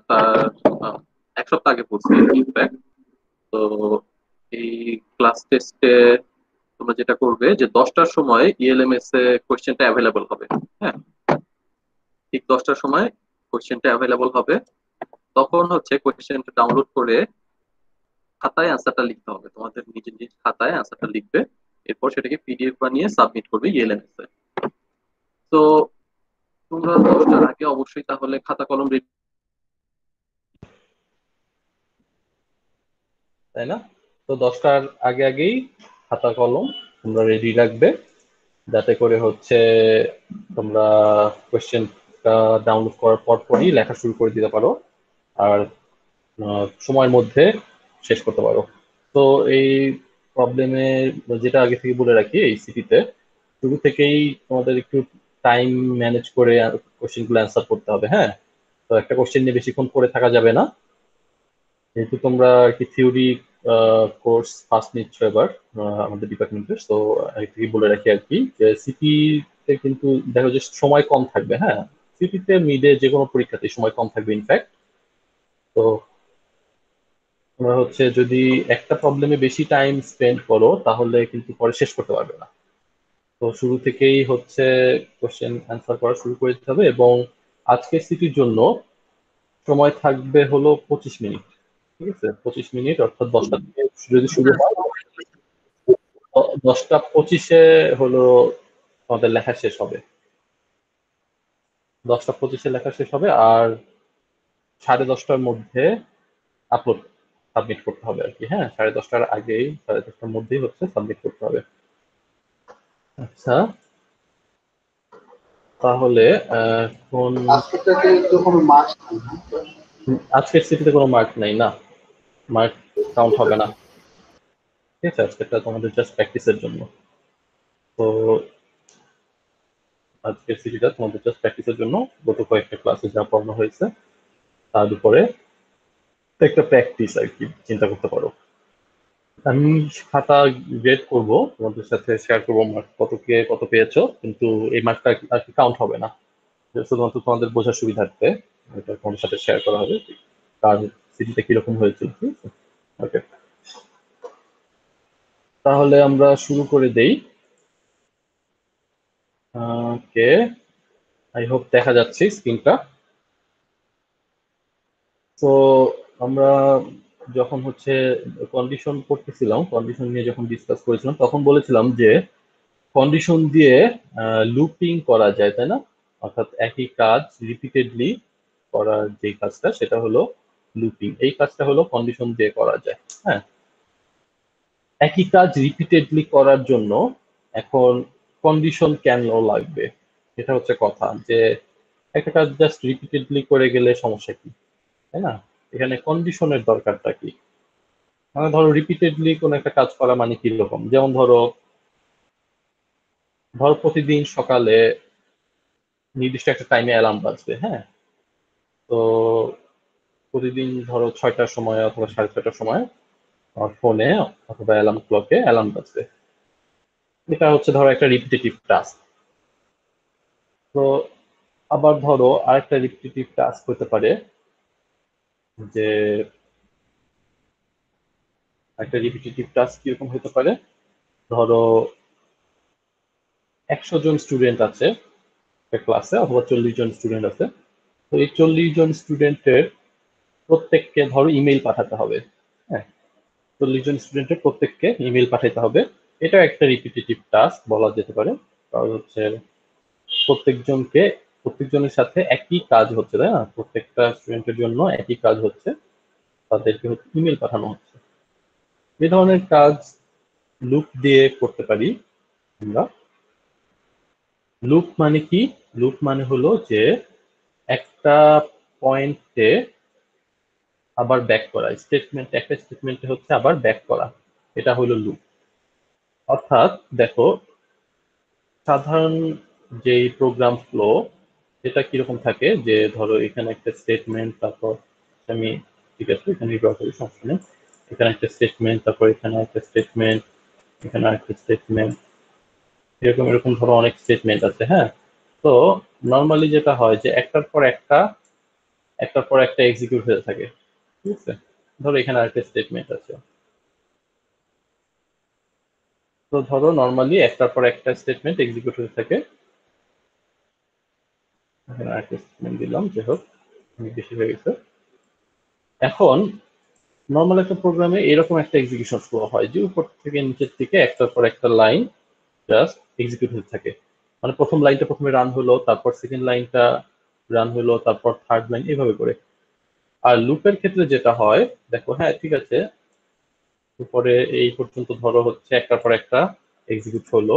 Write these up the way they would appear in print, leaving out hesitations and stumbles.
তার 1 সপ্তাহ আগে পড়ছি ইনফ্যাক্ট। তো এই ক্লাস টেস্টে তোমরা যেটা করবে যে 10টার সময় ইএলএমএস এ কোশ্চেনটা অ্যাভেলেবল হবে। হ্যাঁ, ঠিক 10টার সময় কোশ্চেনটা অ্যাভেলেবল হবে। তখন হচ্ছে কোশ্চেনটা ডাউনলোড করে খাতায় অ্যান্সারটা লিখতে হবে, তোমাদের নিজের নিজ খাতায় অ্যান্সারটা লিখবে। এরপর সেটাকে পিডিএফ বানিয়ে সাবমিট করবে ইএলএমএস এ। তো তোমরা 10টার আগে অবশ্যই তাহলে খাতা কলম রেডি। তাই না? তো 10টার আগে আগেই খাতা কলম তোমরা রেডি রাখবে, যাতে করে হচ্ছে তোমরা কোয়েশ্চেনটা ডাউনলোড করার পর পরই লেখা শুরু করে দিতে পারো, আর সময়ের মধ্যে শেষ করতে পারো। তো এই প্রবলেমে যেটা আগে থেকে বলে রাখি, এই সিটিতে শুরু থেকেই তোমাদের একটু টাইম ম্যানেজ করে কোশ্চেনগুলো অ্যান্সার করতে হবে। হ্যাঁ, তো একটা কোশ্চেন নিয়ে বেশিক্ষণ পড়ে থাকা যাবে না, যেহেতু তোমরা কি থিওরি কোর্স ফার্স্ট নিচ্ছ এবার আমাদের ডিপার্টমেন্টে। তো আগে থেকে বলে রাখি আর কি, যে সিটিতে কিন্তু দেখো যে সময় কম থাকবে। হ্যাঁ, সিটিতে মিডে যে কোনো পরীক্ষাতে সময় কম থাকবে ইনফ্যাক্ট। তো তোমরা হচ্ছে যদি একটা প্রবলেমে বেশি টাইম স্পেন্ড করো তাহলে কিন্তু পরে শেষ করতে পারবে না। তো শুরু থেকেই হচ্ছে কোশ্চেন অ্যান্সার করা শুরু করে দিতে হবে। এবং আজকের সিটির জন্য সময় থাকবে হলো 25 মিনিট। ঠিক আছে, 25 মিনিট, অর্থাৎ 10টা থেকে যদি শুরু হয় 10টা 25-এ হলো আমাদের লেখা শেষ হবে। 10টা 25-এ লেখা শেষ হবে, আর 10:30টার মধ্যে আপলোড সাবমিট করতে হবে আর কি। হ্যাঁ, 10:30টার আগেই, 10:30টার মধ্যেই হচ্ছে সাবমিট করতে হবে। আচ্ছা, তাহলে কোন আজকেরটাতে তো কোনো মার্কস নেই না? আজকের সিটিতে কোনো মার্ক নাই না, মার্ক কাউন্ট হবে না। ঠিক আছে, আজকেরটা তোমাদের জাস্ট প্র্যাকটিসের জন্য। তো আজকের সিটিটা তোমাদের জাস্ট প্র্যাকটিসের জন্য, গত কয়েকটা ক্লাসে যা পড়ানো হয়েছে তার উপরে একটা প্র্যাকটিস আর কি চিন্তা করতে পারো। আমি খাতা গ্রেড করব, তোমাদের সাথে শেয়ার করবো মার্ক কত কে কত পেয়েছো, কিন্তু এই মার্কটা আর কি কাউন্ট হবে না, শুধুমাত্র তোমাদের বোঝার সুবিধার্থে এটা তোমাদের সাথে শেয়ার করা হবে, কার সিটিটা কিরকম হয়েছিল। ঠিক আছে, ওকে, তাহলে আমরা শুরু করে দেই। ওকে, আই হোপ দেখা যাচ্ছে স্ক্রিনটা। তো আমরা যখন হচ্ছে কন্ডিশন করতেছিলাম, কন্ডিশন নিয়ে যখন ডিসকাস করেছিলাম, তখন বলেছিলাম যে কন্ডিশন দিয়ে লুপিং করা যায়, তাই না? অর্থাৎ একই কাজ রিপিটেডলি করার যে কাজটা, সেটা হলো লুপিং। এই কাজটা হলো কন্ডিশন দিয়ে করা যায়। হ্যাঁ, একই কাজ রিপিটেডলি করার জন্য এখন কন্ডিশন কেন লাগবে, এটা হচ্ছে কথা। যে একটা কাজ জাস্ট রিপিটেডলি করে গেলে সমস্যা কি, তাই না? এখানে কন্ডিশনের দরকারটা কি? মানে ধরো রিপিটেডলি কোন একটা কাজ করা মানে কি রকম, যেমন ধরো ধরো প্রতিদিন সকালে নির্দিষ্ট একটা টাইমে অ্যালার্ম বাজবে। হ্যাঁ, তো প্রতিদিন ধরো 6টার সময় অথবা 6:30টার সময় আমার ফোনে অথবা অ্যালার্ম ক্লকে অ্যালার্ম বাজবে। এটা হচ্ছে ধরো একটা রিপিটেটিভ টাস্ক। তো আবার ধরো আরেকটা রিপিটেটিভ টাস্ক হতে পারে, যে একটা রিপিটেটিভ টাস্ক কিরকম হতে পারে, ধরো 100 জন স্টুডেন্ট আছে একটা ক্লাসে, অথবা 40 জন স্টুডেন্ট আছে। তো এই 40 জন স্টুডেন্টের প্রত্যেককে ধরো ইমেল পাঠাতে হবে। হ্যাঁ, 40 জন স্টুডেন্টের প্রত্যেককে ইমেল পাঠাতে হবে। এটা একটা রিপিটেটিভ টাস্ক বলা যেতে পারে। কারণ হচ্ছে প্রত্যেকজনকে প্রত্যেকজনের সাথে একই কাজ হচ্ছে, তাই না? প্রত্যেকটা স্টুডেন্টের জন্য একই কাজ হচ্ছে, তাদেরকে হচ্ছে ইমেল পাঠানো হচ্ছে। এই ধরনের কাজ লুপ দিয়ে করতে পারি আমরা। লুপ মানে কি? লুপ মানে হলো যে একটা পয়েন্টে আবার ব্যাক করা, স্টেটমেন্ট একটা স্টেটমেন্টে হচ্ছে আবার ব্যাক করা, এটা হলো লুপ। অর্থাৎ দেখো, সাধারণ যেই প্রোগ্রাম ফ্লো, এটা কিরকম থাকে, যে ধরো এখানে একটা স্টেটমেন্ট, তারপর আমি, ঠিক আছে এখানে ড্র করি, সমস্যা নেই। এখানে একটা স্টেটমেন্ট, তারপর এখানে একটা স্টেটমেন্ট, এখানে একটা স্টেটমেন্ট, এরকম এরকম ধরো অনেক স্টেটমেন্ট আছে। হ্যাঁ, তো নর্মালি যেটা হয় যে একটার পর একটা একটার পর একটা এক্সিকিউট হতে থাকে, ঠিক আছে। ধরো এখানে আরেকটা স্টেটমেন্ট আছে, তো ধরো নর্মালি একটার পর একটা স্টেটমেন্ট এক্সিকিউট হতে থাকে। এখানে আরেকটা স্টেটমেন্ট দিলাম, যে হোক অনেক বেশি হয়ে গেছে। এখন নর্মাল একটা প্রোগ্রামে এরকম একটা এক্সিকিউশন ফ্লো হয় যে উপর থেকে নিচের দিকে একটার পর একটা লাইন জাস্ট এক্সিকিউট হতে থাকে। মানে প্রথম লাইনটা প্রথমে রান হলো, তারপর সেকেন্ড লাইনটা রান হলো, তারপর থার্ড লাইন, এইভাবে করে। আর লুপের ক্ষেত্রে যেটা হয়, দেখো, হ্যাঁ ঠিক আছে, উপরে এই পর্যন্ত ধরো হচ্ছে একটার পর একটা এক্সিকিউট হলো,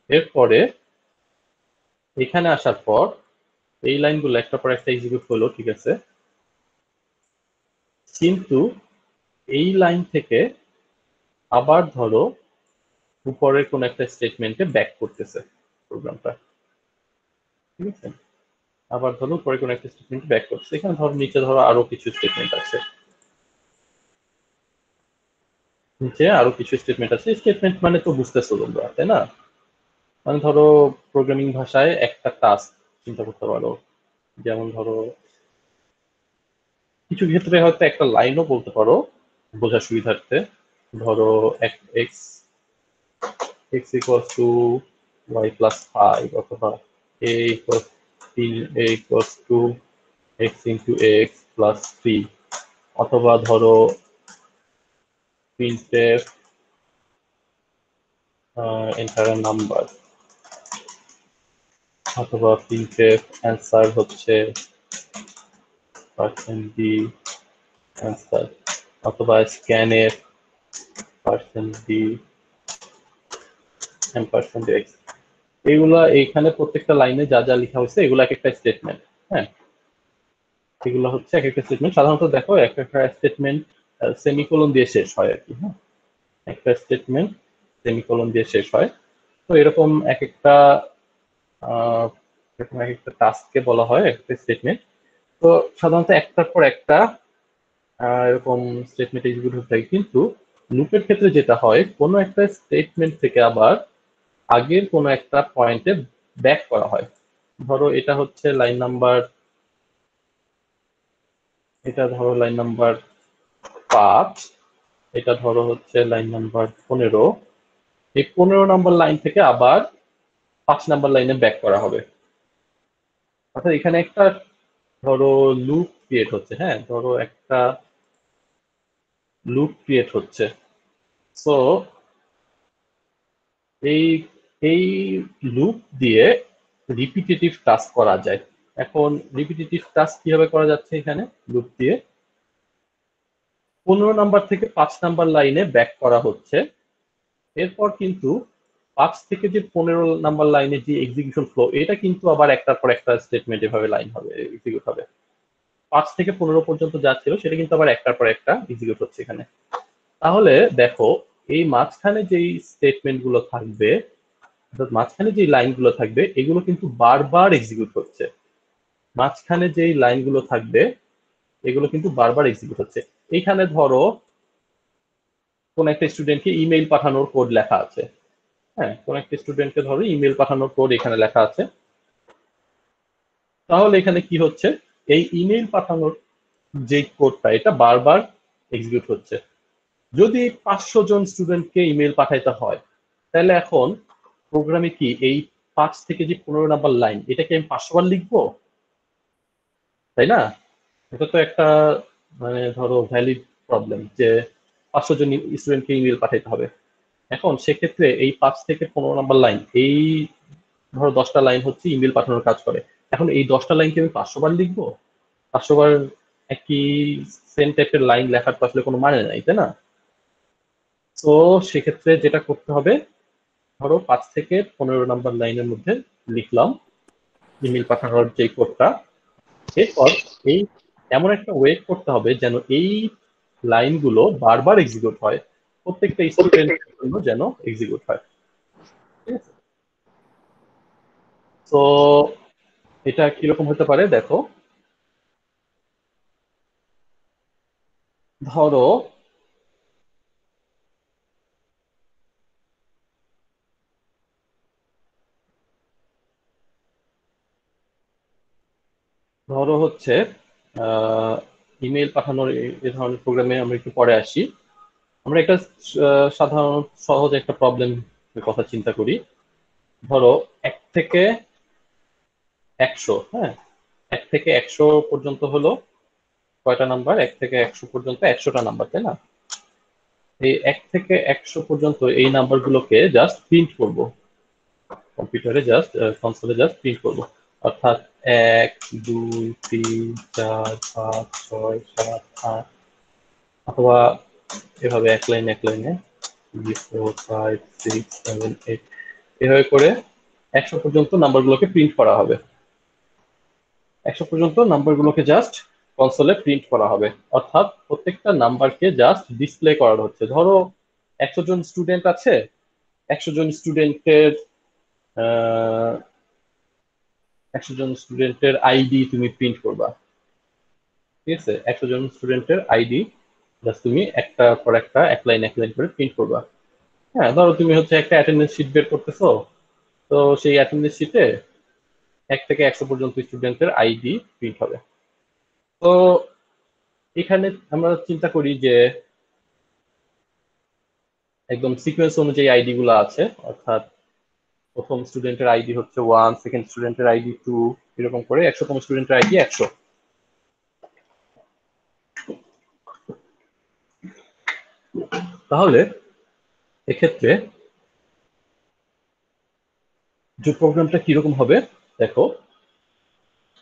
এরপরে এখানে আসার পর এই লাইনগুলো একটার পর একটা এক্সিকিউট হলো, ঠিক আছে, কিন্তু এই লাইন থেকে আবার ধরো উপরের কোন একটা স্টেটমেন্টে ব্যাক করতেছে প্রোগ্রামটা, ঠিক আছে। আবার ধরো উপরে কোন একটা স্টেটমেন্ট ব্যাক করছে, এখানে ধরো নিচে ধরো আরো কিছু স্টেটমেন্ট আছে, নিচে আরো কিছু স্টেটমেন্ট আছে। স্টেটমেন্ট মানে তো বুঝতেছো তোমরা, তাই না? মানে ধরো প্রোগ্রামিং ভাষায় একটা টাস্ক চিন্তা করতে পারো, যেমন ধরো কিছু ক্ষেত্রে হয়তো একটা লাইনও বলতে পারো বোঝার সুবিধার্থে। ধরো x x equals to y plus 5, অথবা a equals a equals to x into x plus 3, অথবা ধরো প্রিন্টএফ এন্টার আ নাম্বার, অথবা প্রিন্টএফ অ্যান্সার হচ্ছে %d অ্যান্সার, অথবা স্ক্যানএফ %d %x। এগুলা এইখানে প্রত্যেকটা লাইনে যা যা লেখা হয়েছে এগুলো এক একটা স্টেটমেন্ট। হ্যাঁ, এগুলো হচ্ছে এক একটা স্টেটমেন্ট। সাধারণত দেখো এক একটা স্টেটমেন্ট সেমিকোলন দিয়ে শেষ হয় আর কি। হ্যাঁ, একটা স্টেটমেন্ট সেমিকোলন দিয়ে শেষ হয়। তো এরকম এক একটা টাস্ককে বলা হয় একটা স্টেটমেন্ট। তো সাধারণত একটার পর একটা এরকম স্টেটমেন্ট এক্সিকিউট হতে থাকে, কিন্তু লুপের ক্ষেত্রে যেটা হয়, কোনো একটা স্টেটমেন্ট থেকে আবার আগের কোনো একটা পয়েন্টে ব্যাক করা হয়। ধরো এটা হচ্ছে লাইন নাম্বার, এটা ধরো লাইন নাম্বার 5, এটা ধরো হচ্ছে লাইন নাম্বার 15। এই 15 নাম্বার লাইন থেকে আবার 5 নাম্বার লাইনে ব্যাক করা হবে। অর্থাৎ এখানে একটা ধরো লুপ ক্রিয়েট হচ্ছে। হ্যাঁ, ধরো একটা লুপ ক্রিয়েট হচ্ছে। সো এই এই লুপ দিয়ে রিপিটেটিভ টাস্ক করা যায়। এখন রিপিটেটিভ টাস্ক কিভাবে করা যাচ্ছে? এখানে লুপ দিয়ে 15 নাম্বার থেকে 5 নাম্বার লাইনে ব্যাক করা হচ্ছে, এরপর কিন্তু 5 থেকে যে 15 নাম্বার লাইনে যে এক্সিকিউশন ফ্লো, এটা কিন্তু আবার একটার পর একটা স্টেটমেন্ট এভাবে লাইন হবে, এক্সিকিউট হবে। 5 থেকে 15 পর্যন্ত যা ছিল সেটা কিন্তু আবার একটার পর একটা এক্সিকিউট হচ্ছে এখানে। তাহলে দেখো, এই মাঝখানে যেই স্টেটমেন্ট গুলো থাকবে, অর্থাৎ মাঝখানে যে লাইনগুলো থাকবে, এগুলো কিন্তু বারবার এক্সিকিউট হচ্ছে। মাঝখানে যেই লাইনগুলো থাকবে এগুলো কিন্তু বারবার এক্সিকিউট হচ্ছে। এইখানে ধরো কোন একটা স্টুডেন্টকে ইমেইল পাঠানোর কোড লেখা আছে। হ্যাঁ, কোন একটা স্টুডেন্টকে ধরো ইমেইল পাঠানোর কোড এখানে লেখা আছে। তাহলে এখানে কি হচ্ছে, এই ইমেইল পাঠানোর যে কোডটা, এটা বারবার এক্সিকিউট হচ্ছে। যদি 500 জন স্টুডেন্টকে ইমেইল পাঠাইতে হয়, তাহলে এখন প্রোগ্রামে কি এই 5 থেকে যে 15 নাম্বার লাইন, এটাকে আমি 500 বার লিখবো? তাই না? এটা তো একটা মানে ধরো ভ্যালিড প্রবলেম যে 500 জন স্টুডেন্টকে ইমেল পাঠাইতে হবে। এখন সেক্ষেত্রে এই 5 থেকে 15 নাম্বার লাইন, এই ধরো 10টা লাইন হচ্ছে ইমেল পাঠানোর কাজ করে। এখন এই 10টা লাইনকে আমি 500 বার লিখবো? 500 বার একই সেম টাইপের লাইন লেখার তো আসলে কোনো মানে নাই, তাই না? তো সেক্ষেত্রে যেটা করতে হবে, ধরো 5 থেকে 15 নাম্বার লাইনের মধ্যে লিখলাম ইমেল পাঠানোর যে কোডটা। এরপর এই এমন একটা ওয়েট করতে হবে যেন এই লাইনগুলো বারবার এক্সিকিউট হয়, প্রত্যেকটা স্টুডেন্টের জন্য যেন এক্সিকিউট হয়। ঠিক আছে? তো এটা কিরকম হতে পারে দেখো, ধরো ধরো হচ্ছে ইমেল পাঠানোর এই ধরনের প্রোগ্রামে আমরা একটু পরে আসি। আমরা একটা সাধারণ সহজ একটা প্রবলেম কথা চিন্তা করি। ধরো 1 থেকে 100, হ্যাঁ, 1 থেকে 100 পর্যন্ত হলো কয়টা নাম্বার? 1 থেকে 100 পর্যন্ত 100টা নাম্বার, তাই না? এই 1 থেকে 100 পর্যন্ত এই নাম্বারগুলোকে জাস্ট প্রিন্ট করব কম্পিউটারে, জাস্ট কনসোলে জাস্ট প্রিন্ট করব। অর্থাৎ 1 2 3 4 5 6 7 8, অথবা এভাবে এক লাইনে 3 4 5 6 7 8, এভাবে করে 100 পর্যন্ত নাম্বারগুলোকে প্রিন্ট করা হবে। 100 পর্যন্ত নাম্বারগুলোকে জাস্ট কনসোলে প্রিন্ট করা হবে। অর্থাৎ প্রত্যেকটা নাম্বারকে জাস্ট ডিসপ্লে করা হচ্ছে। ধরো 100 জন স্টুডেন্ট আছে, 100 জন স্টুডেন্টের 100 জন স্টুডেন্টের আইডি তুমি প্রিন্ট করবা, ঠিক আছে? 100 জন স্টুডেন্টের আইডি জাস্ট তুমি একটার পর একটা এক লাইন করে প্রিন্ট করবা। হ্যাঁ, ধরো তুমি হচ্ছে একটা অ্যাটেন্ডেন্স শিট বের করতেছো, তো সেই অ্যাটেন্ডেন্স শিটে 1 থেকে 100 পর্যন্ত স্টুডেন্টের আইডি প্রিন্ট হবে। তো এখানে আমরা চিন্তা করি যে একদম সিকোয়েন্স অনুযায়ী আইডি গুলো আছে, অর্থাৎ প্রথম স্টুডেন্টের আইডি হচ্ছে 1, সেকেন্ড স্টুডেন্টের আইডি 2, এরকম করে 100তম স্টুডেন্টের আইডি 100। তাহলে এক্ষেত্রে যে প্রোগ্রামটা কিরকম হবে দেখো,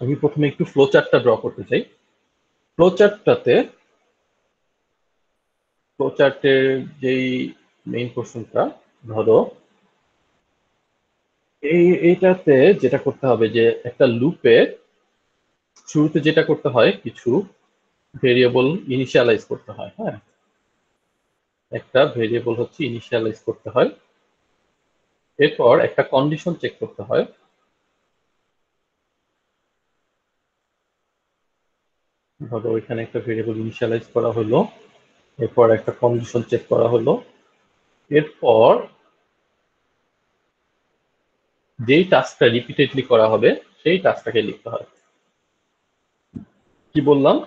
আমি প্রথমে একটু ফ্লো চার্টটা ড্র করতে চাই। ফ্লো চার্টের যেই মেইন পোর্শনটা, ধরো এইটাতে যেটা করতে হবে যে একটা লুপের শুরুতে যেটা করতে হয়, কিছু ভেরিয়েবল ইনিশিয়ালাইজ করতে হয়। হ্যাঁ, একটা ভেরিয়েবল হচ্ছে ইনিশিয়ালাইজ করতে হয়, এরপর একটা কন্ডিশন চেক করতে হয়। ধরো এখানে একটা ভেরিয়েবল ইনিশিয়ালাইজ করা হলো, এরপর একটা কন্ডিশন চেক করা হলো, এরপর যেই টাস্কটা রিপিটেডলি করা হবে সেই টাস্কটাকে লিখতে হয়। কি বললাম?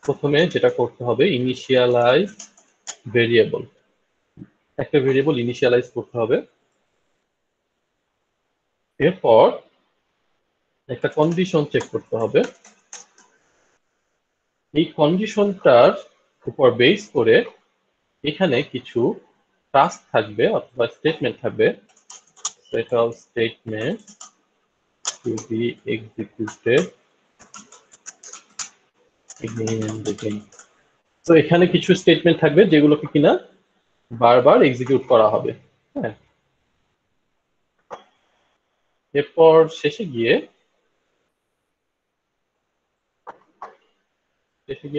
প্রথমে যেটা করতে হবে, ইনিশিয়ালাইজ ভেরিয়েবল, একটা ভেরিয়েবল ইনিশিয়ালাইজ করতে হবে, এরপর একটা কন্ডিশন চেক করতে হবে। এই কন্ডিশনটার উপর বেস করে এখানে কিছু টাস্ক থাকবে অথবা স্টেটমেন্ট থাকবে, সেটা statement to be executed again and again। তো এখানে কিছু স্টেটমেন্ট থাকবে যেগুলোকে কিনা বারবার এক্সিকিউট করা হবে। হ্যাঁ, এরপর শেষে গিয়ে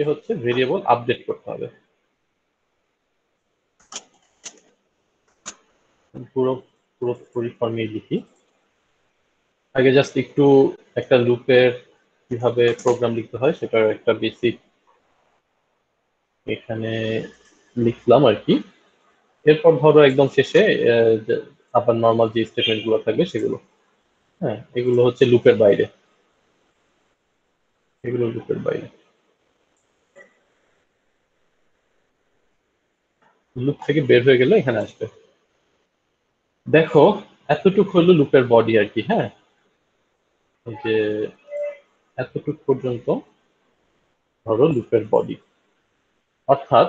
হচ্ছে ভেরিয়েবল আপডেট করতে হবে। পুরোপুরি ফর্মে লিখি। আগে জাস্ট একটু একটা লুপের কিভাবে প্রোগ্রাম লিখতে হয় সেটার একটা বেসিক এখানে লিখলাম আর কি। এরপর ধরো একদম শেষে আবার নর্মাল যে স্টেটমেন্ট গুলো থাকবে সেগুলো। হ্যাঁ, এগুলো হচ্ছে লুপের বাইরে, এগুলো লুপের বাইরে। লুপ থেকে বের হয়ে গেলে এখানে আসবে। দেখো এতটুক হলো লুপের বডি আর কি। হ্যাঁ, এই যে এতটুক পর্যন্ত ধরো লুপের বডি, অর্থাৎ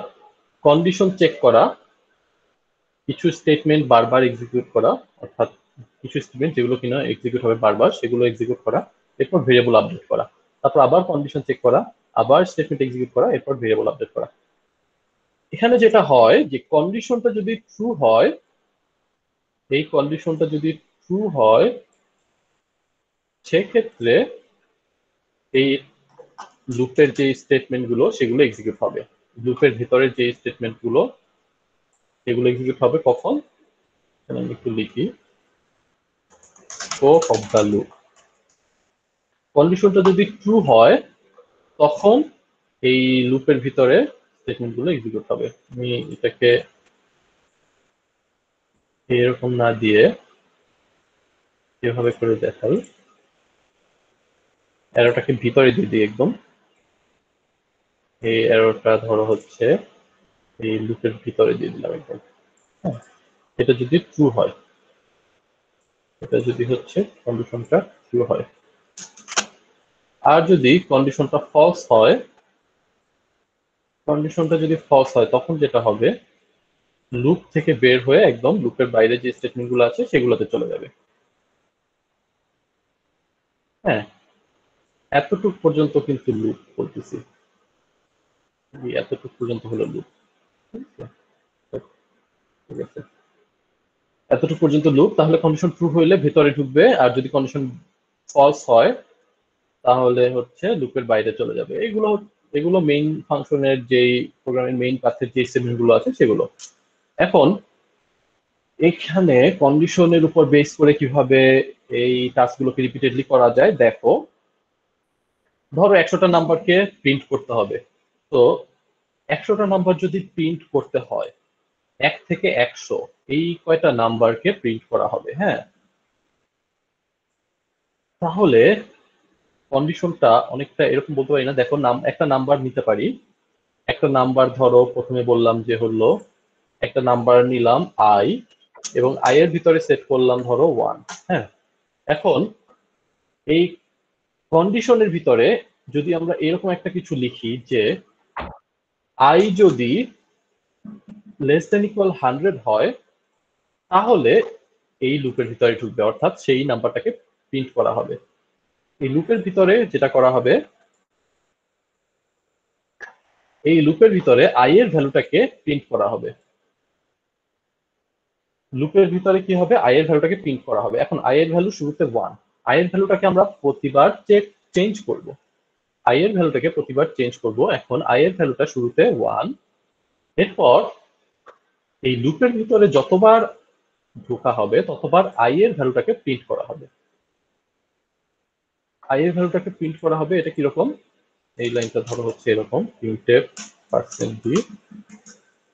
কন্ডিশন চেক করা, কিছু স্টেটমেন্ট বারবার এক্সিকিউট করা, অর্থাৎ কিছু স্টেটমেন্ট যেগুলো কিনা এক্সিকিউট হবে বারবার সেগুলো এক্সিকিউট করা, এরপর ভেরিয়েবল আপডেট করা, তারপর আবার কন্ডিশন চেক করা, আবার স্টেটমেন্ট এক্সিকিউট করা, এরপর ভেরিয়েবল আপডেট করা। এখানে যেটা হয় যে কন্ডিশনটা যদি ট্রু হয়, এই কন্ডিশনটা যদি ট্রু হয় সেক্ষেত্রে এই লুপের যে স্টেটমেন্ট গুলো সেগুলো এক্সিকিউট হবে। লুপের ভিতরে যে স্টেটমেন্ট গুলো সেগুলো এক্সিকিউট হবে কখন, আমি একটু লিখি, স্কোপ অফ দ্য লুপ। কন্ডিশনটা যদি ট্রু হয় তখন এই লুপের ভিতরে স্টেটমেন্ট গুলো এক্সিকিউট হবে। আমি এটাকে এরকম না দিয়ে এভাবে করে দেখাই। অ্যারোটাকে ভিতরে দিয়ে দিই একদম। এই অ্যারোটা ধরো হচ্ছে এই লুপের ভিতরে দিয়ে দিলাম একদম। হ্যাঁ, এটা যদি ট্রু হয়, এটা যদি হচ্ছে কন্ডিশনটা ট্রু হয়, আর যদি কন্ডিশনটা ফলস হয়, কন্ডিশনটা যদি ফলস হয় তখন যেটা হবে, লুপ থেকে বের হয়ে একদম লুপের বাইরে যে স্টেটমেন্ট গুলো আছে সেগুলোতে চলে যাবে। হ্যাঁ, এতটুকু পর্যন্ত কিন্তু লুপ বলতেছি, এতটুকু পর্যন্ত হলো লুপ। ঠিক আছে, এতটুকু পর্যন্ত লুপ। তাহলে কন্ডিশন ট্রু হইলে ভেতরে ঢুকবে, আর যদি কন্ডিশন ফলস হয় তাহলে হচ্ছে লুপের বাইরে চলে যাবে। এগুলো এগুলো মেইন ফাংশনের যেই প্রোগ্রামের মেইন পাথের যে স্টেটমেন্ট গুলো আছে সেগুলো। এখন এখানে কন্ডিশনের উপর বেস করে কিভাবে এই টাস্কগুলোকে রিপিটেডলি করা যায় দেখো। ধরো 100টা নাম্বারকে প্রিন্ট করতে হবে, তো 100টা নাম্বার যদি প্রিন্ট করতে হয়, 1 থেকে 100 এই কয়টা নাম্বারকে প্রিন্ট করা হবে। হ্যাঁ, তাহলে কন্ডিশনটা অনেকটা এরকম বলতে পারি না। দেখো, একটা নাম্বার নিতে পারি, একটা নাম্বার ধরো প্রথমে বললাম যে হলো, একটা নাম্বার নিলাম আই, এবং আই এর ভিতরে সেট করলাম ধরো 1। হ্যাঁ, এখন এই কন্ডিশনের ভিতরে যদি আমরা এরকম একটা কিছু লিখি যে আই যদি লেস দেন ইকুয়াল 100 হয়, তাহলে এই লুপের ভিতরে ঢুকবে, অর্থাৎ সেই নাম্বারটাকে প্রিন্ট করা হবে। এই লুপের ভিতরে যেটা করা হবে, এই লুপের ভিতরে আই এর ভ্যালুটাকে প্রিন্ট করা হবে। লুপের ভিতরে কি হবে, আই এর ভ্যালুটাকে প্রিন্ট করা হবে। এখন আই এর ভ্যালু শুরুতে 1, আই এর ভ্যালুটাকে আমরা প্রতিবার চেঞ্জ করব, আই এর ভ্যালুটাকে প্রতিবার চেঞ্জ করব। এখন আই এর ভ্যালুটা শুরুতে 1, এরপর এই লুপের ভিতরে যতবার ঢোকা হবে ততবার আই এর ভ্যালুটাকে প্রিন্ট করা হবে। আই এর ভ্যালুটাকে প্রিন্ট করা হবে, এটা কিরকম, এই লাইনটা ধরো হচ্ছে এরকম, প্রিন্টএফ %d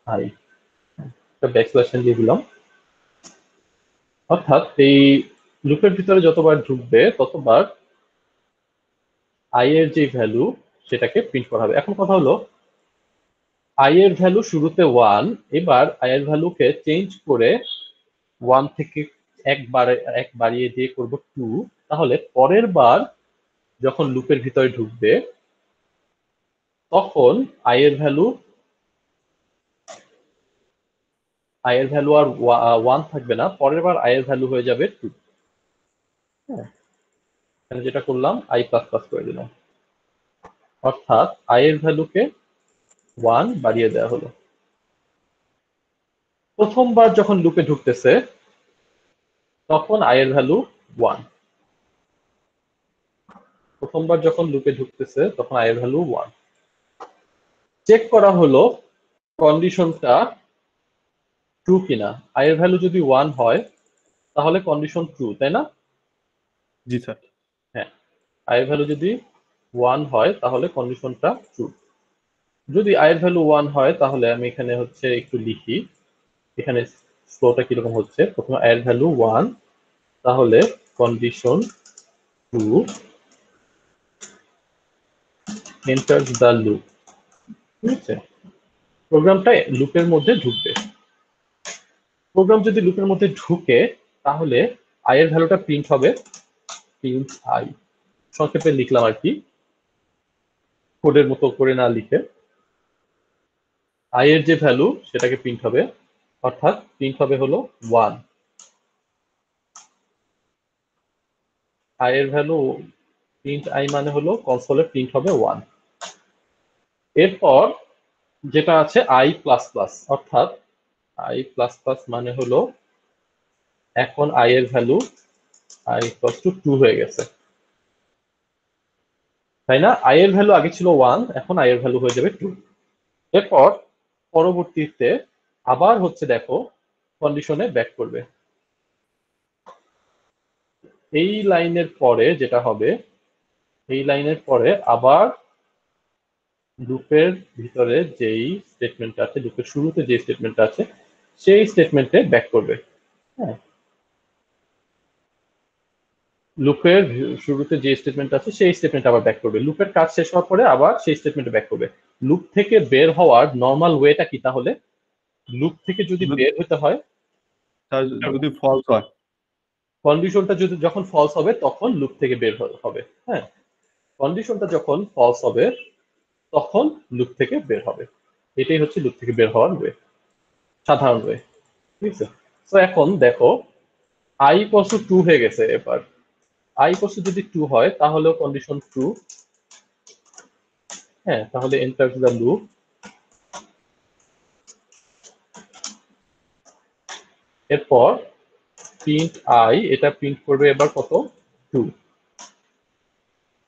আই, একটা ব্যাকস্ল্যাশ দিয়ে দিলাম। অর্থাৎ এই লুপের ভিতরে যতবার ঢুকবে ততবার আই এর যে ভ্যালু সেটাকে প্রিন্ট করা হবে। এখন কথা হলো, আই এর ভ্যালু শুরুতে 1, এবার আই এর ভ্যালুকে চেঞ্জ করে 1 থেকে এক বাড়িয়ে দিয়ে করব 2, তাহলে পরের বার যখন লুপের ভিতরে ঢুকবে তখন আই এর ভ্যালু আর 1 থাকবে না, পরের বার আই এর ভ্যালু হয়ে যাবে 2। হ্যাঁ, এখানে যেটা করলাম আই প্লাস প্লাস করে দিলাম, অর্থাৎ আই এর ভ্যালুকে 1 বাড়িয়ে দেওয়া হলো। প্রথমবার যখন লুপে ঢুকতেছে তখন আই এর ভ্যালু 1, প্রথমবার যখন লুপে ঢুকতেছে তখন আই এর ভ্যালু 1। চেক করা হলো কন্ডিশনটা ট্রু কিনা। আই এর ভ্যালু যদি 1 হয় তাহলে কন্ডিশন ট্রু, তাই না? জি স্যার। হ্যাঁ, আই এর ভ্যালু যদি 1 হয় তাহলে কন্ডিশনটা ট্রু। যদি আই এর ভ্যালু 1 হয় তাহলে আমি এখানে হচ্ছে একটু লিখি, এখানে ফ্লোটা কিরকম হচ্ছে। প্রথমে আই এর ভ্যালু 1, তাহলে condition true, enter the loop. ঠিক আছে, প্রোগ্রামটা লুপের মধ্যে ঢুকবে। প্রোগ্রাম যদি লুপের মধ্যে ঢুকে তাহলে আই এর ভ্যালুটা প্রিন্ট হবে, প্রিন্ট আই, সংক্ষেপে লিখলাম আর কি, কোডের মতো করে না লিখে। আই এর যে ভ্যালু সেটাকে প্রিন্ট হবে, অর্থাৎ প্রিন্ট হবে হলো 1। আই এর ভ্যালু প্রিন্ট আই মানে হলো কনসোলে প্রিন্ট হবে 1। এরপর যেটা আছে আই প্লাস প্লাস, অর্থাৎ আই প্লাস প্লাস মানে হলো এখন আই এর ভ্যালু আই ইকুয়ালস টু 2 হয়ে গেছে, তাই না? আই এর ভ্যালু আগে ছিল 1, এখন আই এর ভ্যালু হয়ে যাবে 2। এরপর পরবর্তীতে আবার হচ্ছে দেখো কন্ডিশনে ব্যাক করবে। এই লাইনের পরে যেটা হবে, এই লাইনের পরে আবার লুপের ভিতরে যেই স্টেটমেন্ট আছে, লুপের শুরুতে যে স্টেটমেন্ট আছে সেই স্টেটমেন্টে ব্যাক করবে। হ্যাঁ, লুপের শুরুতে যে স্টেটমেন্ট আছে সেই স্টেটমেন্ট আবার ব্যাক করবে, লুপের কাজ শেষ হওয়ার পরে আবার সেই স্টেটমেন্টে ব্যাক করবে। লুপ থেকে বের হওয়ার নর্মাল ওয়েটা কি তাহলে? লুপ থেকে যদি বের হতে হয়, যদি ফলস হয়, কন্ডিশনটা যদি যখন ফলস হবে তখন লুপ থেকে বের হবে। হ্যাঁ, কন্ডিশনটা যখন ফলস হবে তখন লুপ থেকে বের হবে। এটাই হচ্ছে লুপ থেকে বের হওয়ার ওয়ে, সাধারণ ওয়ে। ঠিক আছে, তো এখন দেখো i = 2 হয়ে গেছে। এবার i = যদি 2 হয় তাহলেও কন্ডিশন ট্রু। হ্যাঁ, তাহলে এন্টার দ্য লুপ। এরপর প্রিন্ট i, এটা প্রিন্ট করবে এবার কত? 2।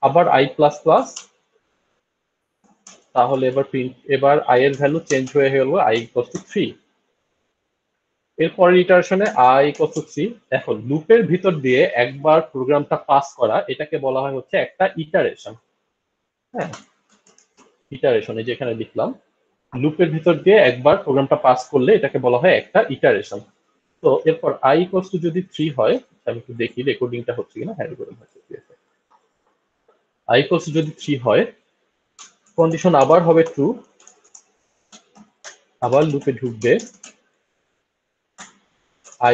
আবার i++, তাহলে এবার i এর ভ্যালু চেঞ্জ হয়ে গেল i = 3। এরপরের ইটারেশনে i = 3। এখন লুপের ভিতর দিয়ে একবার প্রোগ্রামটা পাস করা, এটাকে বলা হয় হচ্ছে একটা ইটারেশন। হ্যাঁ, ইটারেশন, এই যেখানে লিখলাম লুপের ভিতর দিয়ে একবার প্রোগ্রামটা পাস করলে এটাকে বলা হয় একটা ইটারেশন। তো এরপর i = যদি 3 হয়, আমি একটু দেখি রেকর্ডিংটা হচ্ছে কিনা। হ্যাঁ, রেকর্ডিং হচ্ছে। i = যদি 3 হয়, কন্ডিশন আবার হবে ট্রু, আবার লুপে ঢুকবে,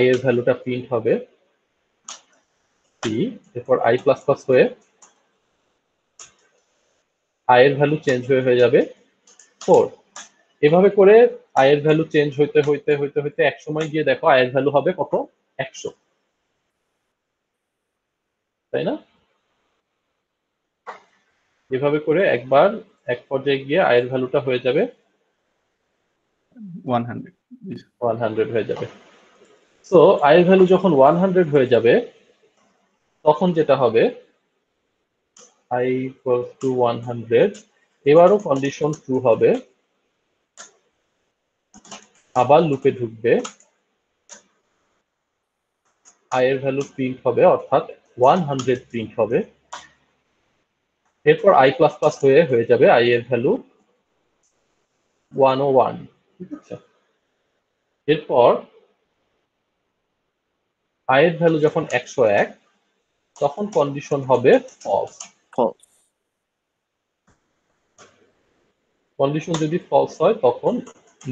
i এর ভ্যালুটা প্রিন্ট হবে 3। এরপর i++ হয়ে i এর ভ্যালু চেঞ্জ হয়ে যাবে 4। এভাবে করে i এর ভ্যালু চেঞ্জ হইতে হইতে হইতে হইতে এক সময় গিয়ে দেখো i এর ভ্যালু হবে কত? 100, তাই না? এভাবে করে একবার এক পর্যায়ে গিয়ে i এর ভ্যালুটা হয়ে যাবে 100 হয়ে যাবে। সো i এর ভ্যালু যখন 100 হয়ে যাবে তখন যেটা হবে i = 100, এবারও কন্ডিশন ট্রু হবে, আবার লুপে ঢুকবে, i এর ভ্যালু প্রিন্ট হবে, অর্থাৎ 100 প্রিন্ট হবে। এরপর i++ হয়ে যাবে i এর ভ্যালু 101। ঠিক আছে, এরপর i এর ভ্যালু যখন 101 তখন কন্ডিশন হবে ফলস। কন্ডিশন যদি ফলস হয় তখন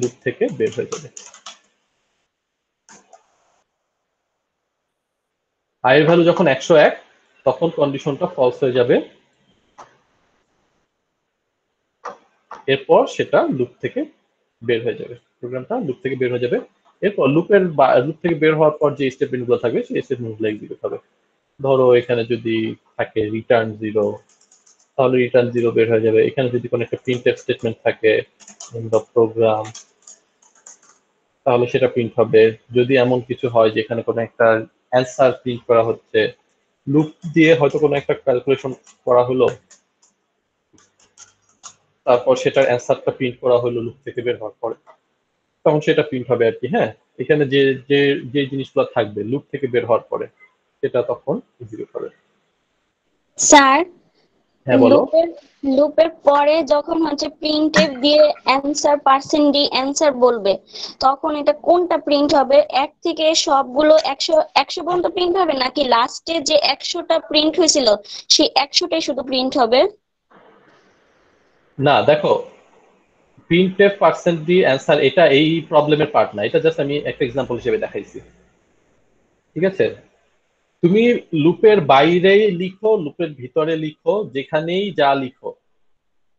লুপ থেকে বের হয়ে যাবে। i এর ভ্যালু যখন 101 তখন কন্ডিশনটা ফলস হয়ে যাবে, এরপর সেটা লুপ থেকে বের হয়ে যাবে, প্রোগ্রামটা লুপ থেকে বের হয়ে যাবে। এরপর লুপ থেকে বের হওয়ার পর যে স্টেটমেন্টগুলো থাকবে সেই স্টেটমেন্টগুলো এক্সিকিউট হবে। ধরো এখানে যদি থাকে রিটার্ন 0, তাহলে রিটার্ন 0 বের হয়ে যাবে। এখানে যদি কোনো একটা প্রিন্টএফ স্টেটমেন্ট থাকে ইন দ্য প্রোগ্রাম, তাহলে সেটা প্রিন্ট হবে। যদি এমন কিছু হয় যেখানে কোনো একটা অ্যান্সার প্রিন্ট করা হচ্ছে, লুপ দিয়ে হয়তো কোনো একটা ক্যালকুলেশন করা হলো, তারপর সেটার অ্যান্সারটা প্রিন্ট করা হলো লুপ থেকে বের হওয়ার পরে, তখন সেটা প্রিন্ট হবে আর কি। হ্যাঁ, এখানে যে যে যে জিনিসগুলো থাকবে লুপ থেকে বের হওয়ার পরে সেটা তখন এক্সিকিউট হবে। স্যার, হ্যাঁ, বলো। লুপের পরে যখন হচ্ছে প্রিন্টএফ দিয়ে অ্যানসার %d অ্যানসার বলবে, তখন এটা কোনটা প্রিন্ট হবে? 1 থেকে সবগুলো 100 পর্যন্ত প্রিন্ট হবে, নাকি লাস্টে যে 100টা প্রিন্ট হয়েছিল সেই 100টাই শুধু প্রিন্ট হবে? না, দেখো, প্রিন্টএফ %d অ্যান্সার এটা এই প্রবলেমের পার্ট না, এটা জাস্ট আমি একটা এক্সাম্পল হিসেবে দেখাইছি। ঠিক আছে, তুমি লুপের বাইরে লিখো, লুপের ভিতরে লিখো, যেখানেই যা লিখো,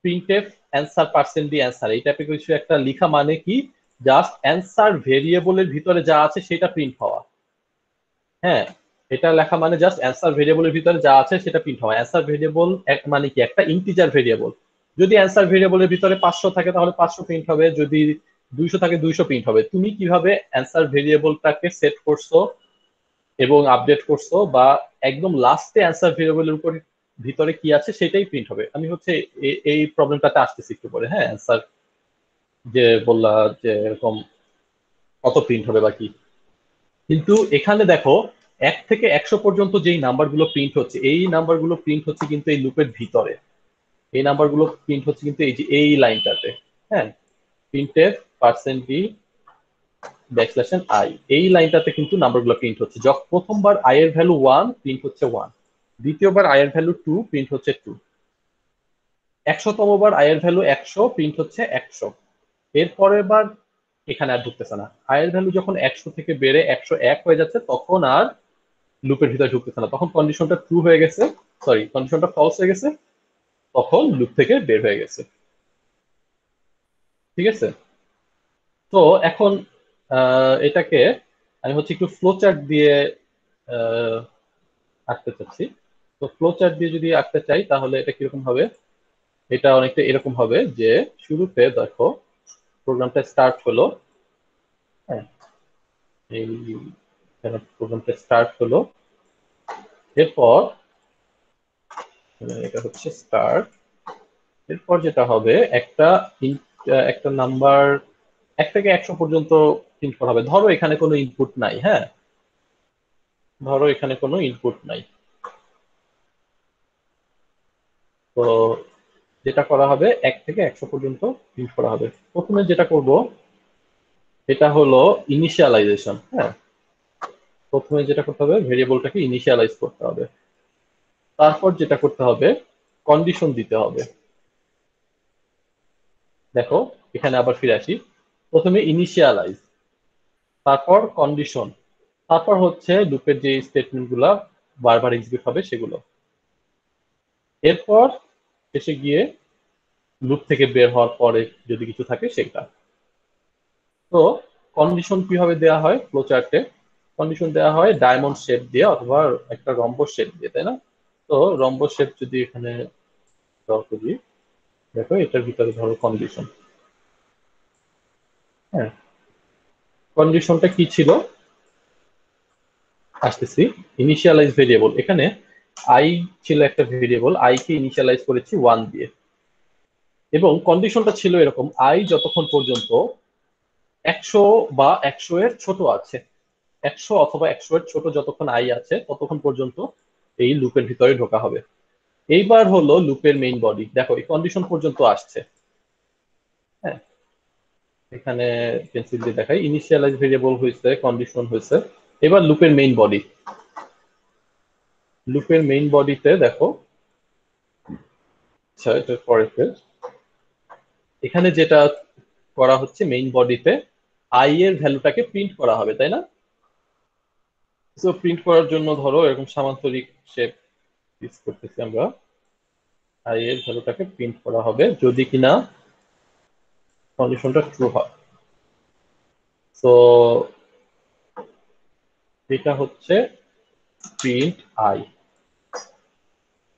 প্রিন্টএফ অ্যান্সার %d অ্যান্সার এই টাইপের কিছু একটা লেখা মানে কি, জাস্ট অ্যান্সার ভেরিয়েবলের ভিতরে যা আছে সেটা প্রিন্ট হওয়া। হ্যাঁ, এটা লেখা মানে জাস্ট অ্যান্সার ভেরিয়েবলের ভিতরে যা আছে সেটা প্রিন্ট হওয়া। অ্যান্সার ভেরিয়েবল মানে কি, একটা ইন্টিজার ভেরিয়েবল। যদি অ্যান্সার ভেরিয়েবলের ভিতরে 500 থাকে তাহলে 500 প্রিন্ট হবে, যদি 200 থাকে 200 প্রিন্ট হবে। তুমি কিভাবে অ্যান্সার ভেরিয়েবলটাকে সেট করছো এবং আপডেট করছো, বা একদম লাস্টে অ্যান্সার ভেরিয়েবলের উপর ভিতরে কি আছে সেটাই প্রিন্ট হবে। আমি হচ্ছে এই প্রবলেমটাতে আসতেছি একটু পরে। হ্যাঁ, অ্যান্সার যে বললা যে এরকম কত প্রিন্ট হবে বা কি, কিন্তু এখানে দেখো 1 থেকে 100 পর্যন্ত যেই নাম্বারগুলো প্রিন্ট হচ্ছে, এই নাম্বারগুলো প্রিন্ট হচ্ছে কিন্তু এই লুপের ভিতরে। এই নাম্বারগুলো প্রিন্ট হচ্ছে কিন্তু এই যে এই লাইনটাতে। হ্যাঁ, প্রিন্টএফ %d \i, এই লাইনটাতে কিন্তু নাম্বারগুলো প্রিন্ট হচ্ছে। যখন প্রথমবার i এর ভ্যালু 1 প্রিন্ট হচ্ছে 1, দ্বিতীয়বার i এর ভ্যালু 2 প্রিন্ট হচ্ছে 2। 100তম বার i এর ভ্যালু 100 প্রিন্ট হচ্ছে 100। এর পরের বার এখানে আর ঢুকতেছে না। i এর ভ্যালু যখন 100 থেকে বেড়ে 101 হয়ে যাচ্ছে তখন আর লুপের ভিতরে ঢুকতেছে না, তখন কন্ডিশনটা ট্রু হয়ে গেছে, সরি কন্ডিশনটা ফলস হয়ে গেছে, তখন লুপ থেকে বের হয়ে গেছে। ঠিক আছে, তো এখন এটাকে আমি হচ্ছে একটু ফ্লো চার্ট দিয়ে আঁকতে চাচ্ছি। তো ফ্লো চার্ট দিয়ে যদি আঁকতে চাই তাহলে এটা কিরকম হবে, এটা অনেকটা এরকম হবে যে শুরুতে দেখো প্রোগ্রামটা স্টার্ট হলো, হ্যাঁ এই প্রোগ্রামটা স্টার্ট হলো, এরপর এটা হচ্ছে স্টার্ট, এরপর যেটা হবে একটা নাম্বার 1 থেকে 100 পর্যন্ত প্রিন্ট করা হবে। ধরো এখানে কোনো ইনপুট নাই, হ্যাঁ ধরো এখানে কোনো ইনপুট নাই, তো যেটা করা হবে 1 থেকে 100 পর্যন্ত প্রিন্ট করা হবে। প্রথমে যেটা করব এটা হলো ইনিশিয়ালাইজেশন। হ্যাঁ, প্রথমে যেটা করতে হবে ভেরিয়েবলটাকে ইনিশিয়ালাইজ করতে হবে, তারপর যেটা করতে হবে কন্ডিশন দিতে হবে। দেখো এখানে আবার ফিরে আসি, প্রথমে ইনিশিয়ালাইজ, তারপর কন্ডিশন, তারপর হচ্ছে লুপের যে স্টেটমেন্ট গুলা বারবার এক্সিকিউট হবে সেগুলো, এরপর শেষে গিয়ে লুপ থেকে বের হওয়ার পরে যদি কিছু থাকে সেটা। তো কন্ডিশন কিভাবে দেওয়া হয় ফ্লো চার্টে, কন্ডিশন দেওয়া হয় ডায়মন্ড শেপ দিয়ে অথবা একটা রম্বস শেপ দিয়ে, তাই না? তো রম্বস শেপ যদি এখানে ড্র করি, দেখো এটার ভিতরে ধরো কন্ডিশন, হ্যাঁ কন্ডিশনটা কি ছিল আসতেছি, ইনিশিয়ালাইজ ভেরিয়েবল, এখানে আই ছিল একটা ভেরিয়েবল, আই কে ইনিশিয়ালাইজ করেছি 1 দিয়ে, এবং কন্ডিশনটা ছিল এরকম, আই যতক্ষণ পর্যন্ত 100 বা 100 এর ছোট আছে, 100 অথবা 100 এর ছোট যতক্ষণ আই আছে ততক্ষণ পর্যন্ত এই লুপের ভিতরে ঢোকা হবে। এইবার হলো লুপের মেইন বডি, দেখো এই কন্ডিশন পর্যন্ত আসছে, হ্যাঁ এখানে পেন্সিল দিয়ে দেখাই, ইনিশিয়ালাইজ ভেরিয়েবল হয়েছে, কন্ডিশন হয়েছে, এবার লুপের মেইন বডি, লুপের মেইন বডিতে দেখো, আচ্ছা এটার পরেতে এখানে যেটা করা হচ্ছে মেইন বডিতে আই এর ভ্যালুটাকে প্রিন্ট করা হবে, তাই না? তো প্রিন্ট করার জন্য ধরো এরকম সামান্তরিক শেপ ইউজ করতেছি আমরা, আই এর ভ্যালুটাকে প্রিন্ট করা হবে যদি কিনা কন্ডিশনটা ট্রু হয়। তো এটা হচ্ছে প্রিন্ট আই,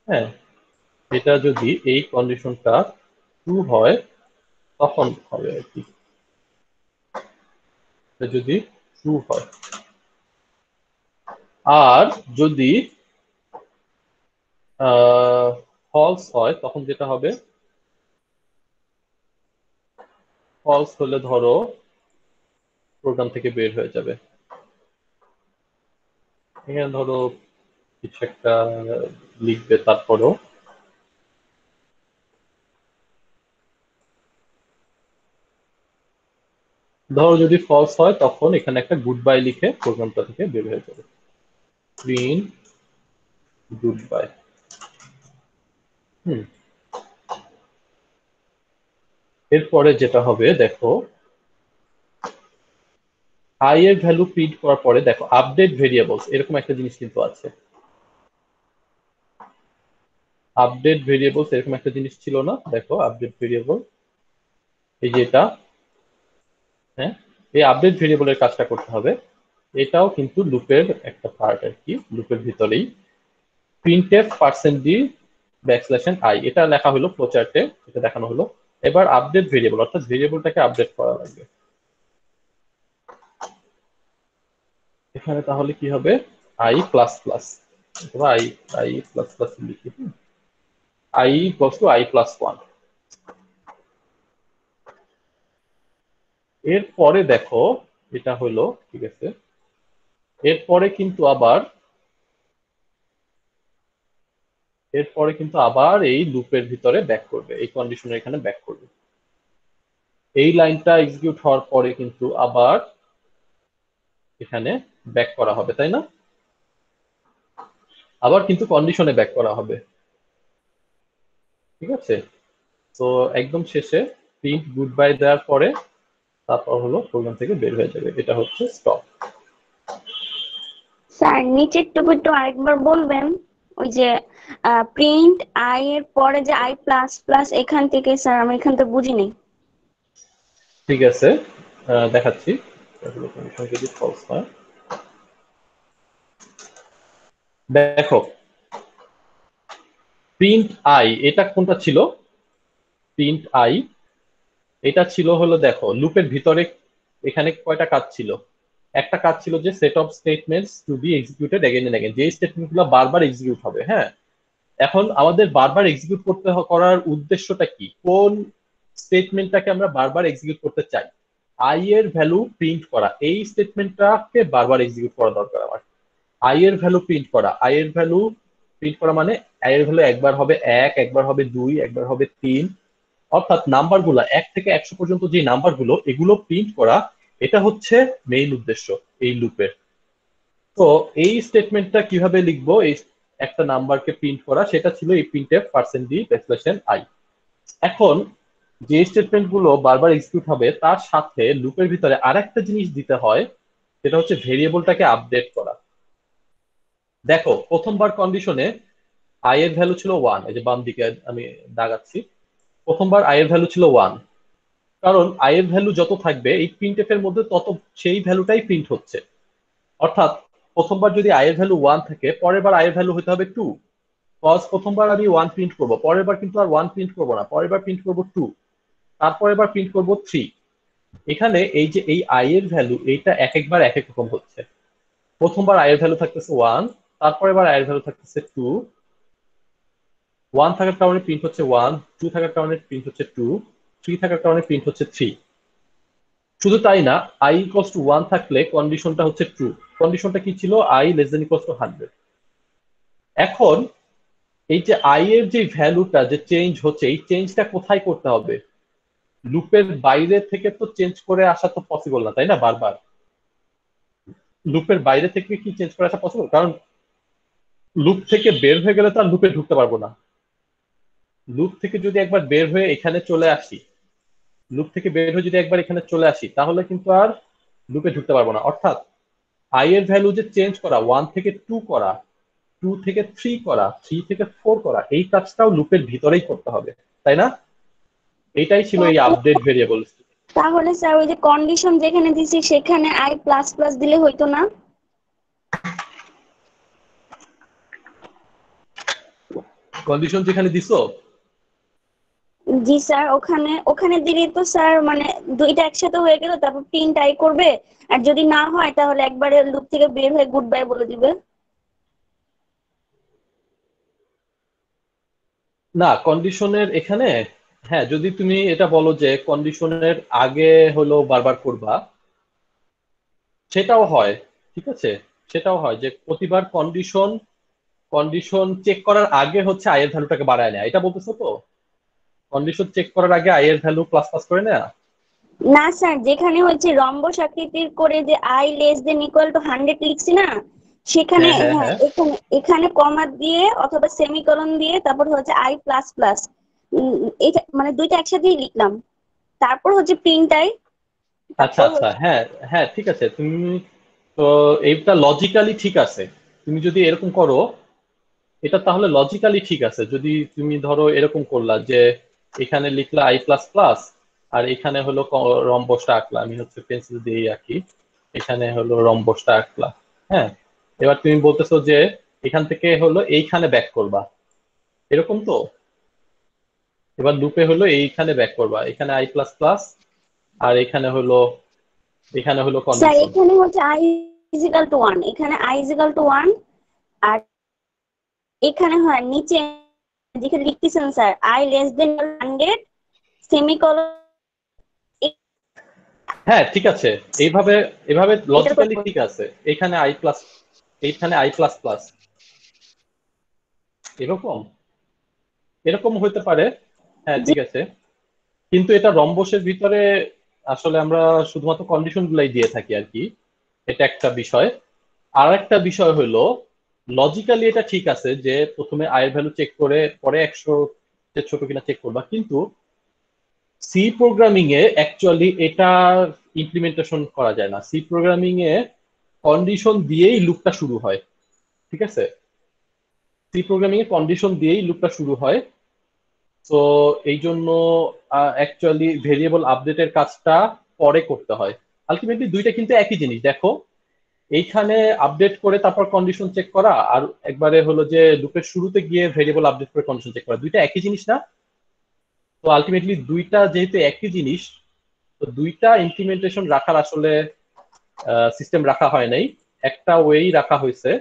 হ্যাঁ এটা যদি এই কন্ডিশনটা ট্রু হয় তখন হবে আর কি, যদি ট্রু হয়, আর যদি ফলস হয় তখন যেটা হবে, ফলস হলে ধরো প্রোগ্রাম থেকে বের হয়ে যাবে। এখানে ধরো কিছু একটা লিখবে, তারপরও ধরো যদি ফলস হয় তখন এখানে একটা গুড বাই লিখে প্রোগ্রামটা থেকে বের হয়ে যাবে, প্রিন্ট গুড বাই। এরপরে যেটা হবে দেখো, আই এর ভ্যালু প্রিন্ট করার পরে দেখো আপডেট ভেরিয়েবলস এরকম একটা জিনিস কিন্তু আছে, আপডেট ভেরিয়েবলস এরকম একটা জিনিস ছিল না, দেখো আপডেট ভেরিয়েবল এই যে এটা, হ্যাঁ এই আপডেট ভেরিয়েবলের কাজটা করতে হবে, এটাও কিন্তু লুপের একটা পার্ট আর কি, লুপের ভিতরেই printf %d\i এটা লেখা হলো ফ্লোচার্টে, এটা দেখানো হলো। এবার আপডেট ভেরিয়েবল অর্থাৎ ভেরিয়েবলটাকে আপডেট করা লাগবে, এখানে তাহলে কি হবে i++ অথবা i++ লিখি, i = i+1। এরপরে দেখো এটা হলো ঠিক আছে, এরপরে কিন্তু আবার এই লুপের ভিতরে ব্যাক করবে, এই কন্ডিশনের এখানে ব্যাক করবে, এই লাইনটা এক্সিকিউট হওয়ার পরে কিন্তু আবার এখানে ব্যাক করা হবে, তাই না? আবার কিন্তু কন্ডিশনে ব্যাক করা হবে, ঠিক আছে? তো একদম শেষে প্রিন্ট গুড বাই দেওয়ার পরে তারপর হলো প্রোগ্রাম থেকে বের হয়ে যাবে, এটা হচ্ছে স্টপ। স্যার নিচের টুকু একটু আরেকবার বলবেন, ওই যে প্রিন্ট আই এর পরে যে আই প্লাস প্লাস, এখান থেকে স্যার আমি এখান থেকে বুঝিনি। ঠিক আছে, দেখাচ্ছি। কন্ডিশন যদি ফলস হয়, দেখো প্রিন্ট আই এটা কোনটা ছিল? প্রিন্ট আই এটা ছিল হলো, দেখো লুপের ভিতরে এখানে কয়টা কাজ ছিল? একটা কাজ ছিল যে set of statements to be executed again and again, যে স্টেটমেন্টগুলো বারবার এক্সিকিউট হবে। হ্যাঁ, এখন আমাদের বারবার এক্সিকিউট করার উদ্দেশ্যটা কি? কোন স্টেটমেন্টটাকে আমরা বারবার এক্সিকিউট করতে চাই? আই এর ভ্যালু প্রিন্ট করা, এই স্টেটমেন্টটাকে বারবার এক্সিকিউট করা দরকার আমার। আই এর ভ্যালু প্রিন্ট করা, আই এর ভ্যালু প্রিন্ট করা মানে আই এর ভ্যালু একবার হবে 1, একবার হবে 2, একবার হবে 3, অর্থাৎ নাম্বারগুলো 1 থেকে 100 পর্যন্ত যে নাম্বারগুলো, এগুলো প্রিন্ট করা, এটা হচ্ছে মেইন উদ্দেশ্য এই লুপের। তো এই স্টেটমেন্টটা কিভাবে লিখবো, এই একটা নাম্বারকে প্রিন্ট করা, সেটা ছিল এই printf %d\i। এখন যে স্টেটমেন্ট গুলো বারবার এক্সিকিউট হবে তার সাথে লুপের ভিতরে আরেকটা জিনিস দিতে হয়, সেটা হচ্ছে ভেরিয়েবলটাকে আপডেট করা। দেখো প্রথমবার কন্ডিশনে আই এর ভ্যালু ছিল 1, এই যে বাম দিকে আমি দাগাচ্ছি, প্রথমবার আই এর ভ্যালু ছিল 1, কারণ আই এর ভ্যালু যত থাকবে এই প্রিন্টএফ এর মধ্যে তত সেই ভ্যালুটাই প্রিন্ট হচ্ছে। অর্থাৎ প্রথমবার যদি আই এর ভ্যালু 1 থাকে, পরের বার আই এর ভ্যালু হতে হবে 2, কজ প্রথমবার আমি 1 প্রিন্ট করব, পরের বার কিন্তু আর 1 প্রিন্ট করব না, পরের বার প্রিন্ট করব 2, তারপরের বার প্রিন্ট করব 3। এখানে এই যে এই আই এর ভ্যালু, এইটা এক একবার এক এক রকম হচ্ছে। প্রথমবার আই এর ভ্যালু থাকতেছে 1, তারপরের বার আই এর ভ্যালু থাকতেছে 2, 1 থাকার কারণে প্রিন্ট হচ্ছে 1, 2 থাকার কারণে প্রিন্ট হচ্ছে 2, 3 থাকার কারণে প্রিন্ট হচ্ছে 3। শুধু তাই না, i ইকুয়ালস টু 1 থাকলে কন্ডিশনটা হচ্ছে ট্রু। কন্ডিশনটা কি ছিল? i less than equals two 100। এখন এই যে i এর যে ভ্যালুটা যে চেঞ্জ হচ্ছে, এই চেঞ্জটা কোথায় করতে হবে? লুপের বাইরে থেকে তো চেঞ্জ করে আসা তো পসিবল না, তাই না? বারবার লুপের বাইরে থেকে কি চেঞ্জ করে আসা পসিবল? কারণ লুপ থেকে বের হয়ে গেলে তো আর লুপে ঢুকতে পারবো না। লুপ থেকে যদি একবার বের হয়ে এখানে চলে আসি, লুপ থেকে বের হয়ে যদি একবার এখানে চলে আসি, তাহলে কিন্তু আর লুপে ঢুকতে পারবো না। অর্থাৎ আই এর ভ্যালু যে চেঞ্জ করা, 1 থেকে 2 করা, 2 থেকে 3 করা, 3 থেকে 4 করা, এই কাজটাও লুপের ভিতরেই করতে হবে, তাই না? এটাই ছিল এই আপডেট ভেরিয়েবল। তাহলে স্যার ওই যে কন্ডিশন যেখানে দিছি সেখানে আই প্লাস প্লাস দিলে হইতো না? কন্ডিশন যেখানে দিছো, জি স্যার, ওখানে ওখানে দিলে তো স্যার মানে দুইটা একসাথে হয়ে গেল, তারপর প্রিন্ট আই করবে, আর যদি না হয় তাহলে একবারে লুপ থেকে বের হয়ে গুড বাই বলে দিবে। না কন্ডিশনের এখানে, হ্যাঁ যদি তুমি এটা বলো যে কন্ডিশনের আগে হলো বারবার করবা, সেটাও হয়, ঠিক আছে? সেটাও হয় যে প্রতিবার কন্ডিশন কন্ডিশন চেক করার আগে হচ্ছে আই এর ভ্যালুটাকে বাড়ায় নেয়, এটা বলতেছো তো? কন্ডিশন চেক করার আগে আই এর ভ্যালু প্লাস প্লাস করে নেয়। না স্যার, যেখানে হচ্ছে রম্বস আকৃতির করে যে I less than equal to 100 লিখছি না, সেখানে হ্যাঁ হ্যাঁ হ্যাঁ হ্যাঁ, এখানে এখানে কমা দিয়ে অথবা সেমিকোলন দিয়ে তারপর হচ্ছে আই প্লাস প্লাস, এটা মানে দুইটা একসাথেই লিখলাম, তারপর হচ্ছে প্রিন্ট আই, আচ্ছা তারপর আচ্ছা, হ্যাঁ হ্যাঁ ঠিক আছে, তুমি তো এইটা লজিক্যালি ঠিক আছে। তুমি যদি এরকম করো, এটা তাহলে লজিক্যালি ঠিক আছে। যদি তুমি ধরো এরকম করলা যে এখানে লিখলা আই প্লাস প্লাস, আর এখানে হলো রম্বসটা আঁকলা, আমি হচ্ছে পেন্সিল দিয়ে আঁকি, এখানে হলো রম্বসটা আঁকলা। হ্যাঁ, এবার তুমি বলতেছো যে এখান থেকে হলো এইখানে ব্যাক করবা, এরকম তো? এবার লুপে হলো এইখানে ব্যাক করবা, এখানে আই প্লাস প্লাস, আর এখানে হলো স্যার কন্ডিশন। এখানে হচ্ছে i ইজ ইকুয়াল টু 1, এখানে i ইজ ইকুয়াল টু 1, আর এখানে হয় নিচে যেখানে লিখতেছেন sir i less than 100 semicolon, হ্যাঁ ঠিক আছে, এইভাবে এভাবে এটা করে লজিক্যালি ঠিক আছে। এখানে আই প্লাস, এইখানে আই প্লাস প্লাস, এরকম এরকম হতে পারে। হ্যাঁ জি ঠিক আছে, কিন্তু এটা রম্বসের ভিতরে আসলে আমরা শুধুমাত্র কন্ডিশন গুলাই দিয়ে থাকি আর কি, এটা একটা বিষয়। আর একটা বিষয় হলো লজিক্যালি এটা ঠিক আছে যে প্রথমে i এর ভ্যালু চেক করে পরে 100 এর ছোট কিনা চেক করবা, কিন্তু সি প্রোগ্রামিং এ অ্যাকচুয়ালি এটা ইমপ্লিমেন্টেশন করা যায় না। সি প্রোগ্রামিং এ কন্ডিশন দিয়েই লুপটা শুরু হয়, ঠিক আছে? সি প্রোগ্রামিং এ কন্ডিশন দিয়েই লুপটা শুরু হয়। তো এই জন্য অ্যাকচুয়ালি ভেরিয়েবল আপডেটের কাজটা পরে করতে হয়। আলটিমেটলি দুইটা কিন্তু একই জিনিস। দেখো এইখানে আপডেট করে তারপর কন্ডিশন চেক করা, আর একবারে হলো যে লুপের শুরুতে গিয়ে ভেরিয়েবল আপডেট করে কন্ডিশন চেক করা, দুইটা একই জিনিস না? তো আলটিমেটলি দুইটা যেহেতু একই জিনিস, তো দুইটা ইমপ্লিমেন্টেশন রাখার আসলে সিস্টেম রাখা হয় নাই, একটা ওয়েই রাখা হয়েছে।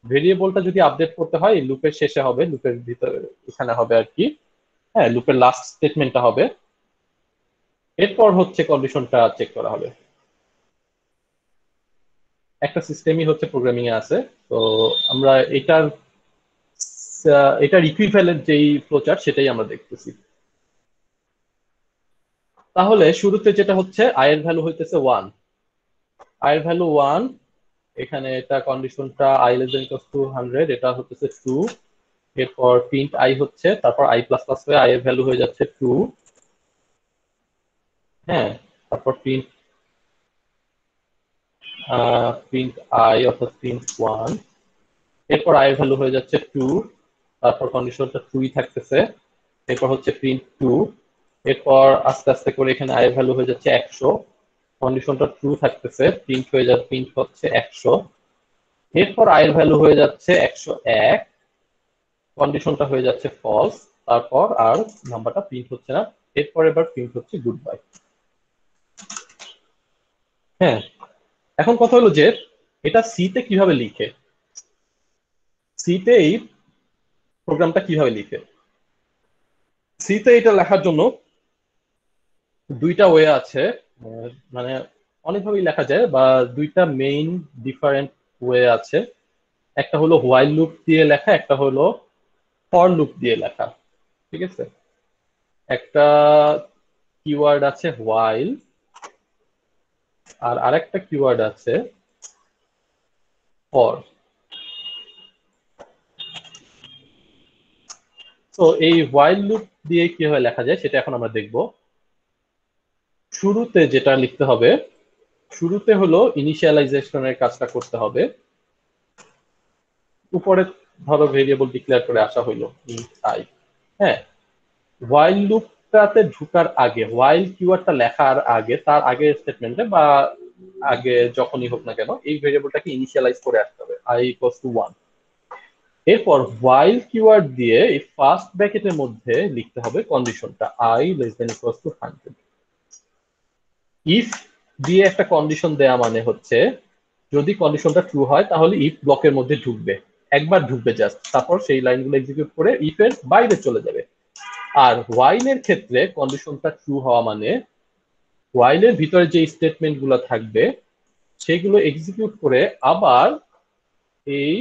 ভেরিয়েবলটা যদি আপডেট করতে হয় লুপের শেষে হবে, লুপের ভিতরে এখানে হবে আর কি, হ্যাঁ, লুপের লাস্ট স্টেটমেন্টটা হবে, এরপর হচ্ছে কন্ডিশনটা চেক করা হবে। একটা সিস্টেমই হচ্ছে প্রোগ্রামিং এ আছে। তো আমরা এটার ইকুইভ্যালেন্ট যেই ফ্লোচার্ট সেটাই আমরা দেখতেছি। তাহলে শুরুতে যেটা হচ্ছে i এর ভ্যালু হইতেছে 1, i এর ভ্যালু 1, এখানে এটা কন্ডিশনটা i less than equals to 100, এটা হচ্ছে 2, এরপর প্রিন্ট i হচ্ছে, তারপর i প্লাস প্লাস হয়ে i এর ভ্যালু হয়ে যাচ্ছে 2, হ্যাঁ, তারপর প্রিন্ট i অর্থাৎ প্রিন্ট 1, এরপর i এর ভ্যালু হয়ে যাচ্ছে 2, তারপর কন্ডিশনটা 2ই থাকতেছে, এরপর হচ্ছে প্রিন্ট 2, এরপর আস্তে আস্তে করে এখানে i এর ভ্যালু হয়ে যাচ্ছে 100, কন্ডিশনটা ট্রু থাকতেছে, প্রিন্ট হয়ে যাচ্ছে, প্রিন্ট হচ্ছে 100, এরপর i এর ভ্যালু হয়ে যাচ্ছে 101, কন্ডিশনটা হয়ে যাচ্ছে ফলস, তারপর আর নাম্বারটা প্রিন্ট হচ্ছে না, এরপর এবার প্রিন্ট হচ্ছে গুড বাই। হ্যাঁ, এখন কথা হলো যে এটা সি তে কিভাবে লিখে, সি তে এই প্রোগ্রামটা কিভাবে লিখে। সি তে এটা লেখার জন্য দুইটা ওয়ে আছে, মানে অনেকভাবেই লেখা যায়, বা দুইটা মেইন ডিফারেন্ট ওয়ে আছে। একটা হলো হোয়াইল লুপ দিয়ে লেখা, একটা হলো ফর লুপ দিয়ে লেখা, ঠিক আছে? একটা কিওয়ার্ড আছে হোয়াইল, আর আরেকটা কিওয়ার্ড আছে ফর। তো এই হোয়াইল লুপ দিয়ে কিভাবে লেখা যায় সেটা এখন আমরা দেখব। শুরুতে যেটা লিখতে হবে, শুরুতে হলো ইনিশিয়ালাইজেশনের কাজটা করতে হবে। উপরে ধরো ভেরিয়েবল ডিক্লেয়ার করে আসা হইলো i, হ্যাঁ, হোয়াইল লুপটাতে ঢুকার আগে, হোয়াইল কিওয়ার্ডটা লেখার আগে, তার আগে স্টেটমেন্টে বা আগে যখনই হোক না কেন এই ভেরিয়েবলটাকে ইনিশিয়ালাইজ করে আসতে হবে i ইকুয়ালস টু 1। এরপর হোয়াইল কিওয়ার্ড দিয়ে এই ফার্স্ট ব্র্যাকেটের মধ্যে লিখতে হবে কন্ডিশনটা i less than equals to 100। If দিয়ে একটা কন্ডিশন দেয়া মানে হচ্ছে যদি কন্ডিশনটা ট্রু হয় তাহলে ইফ ব্লকের মধ্যে ঢুকবে, একবার ঢুকবে জাস্ট, তারপর সেই লাইনগুলো এক্সিকিউট করে ইফ এর বাইরে চলে যাবে। আর হোয়াইল এর ক্ষেত্রে কন্ডিশনটা ট্রু হওয়া মানে হোয়াইল এর ভিতরে যে স্টেটমেন্ট গুলো থাকবে সেগুলো এক্সিকিউট করে আবার এই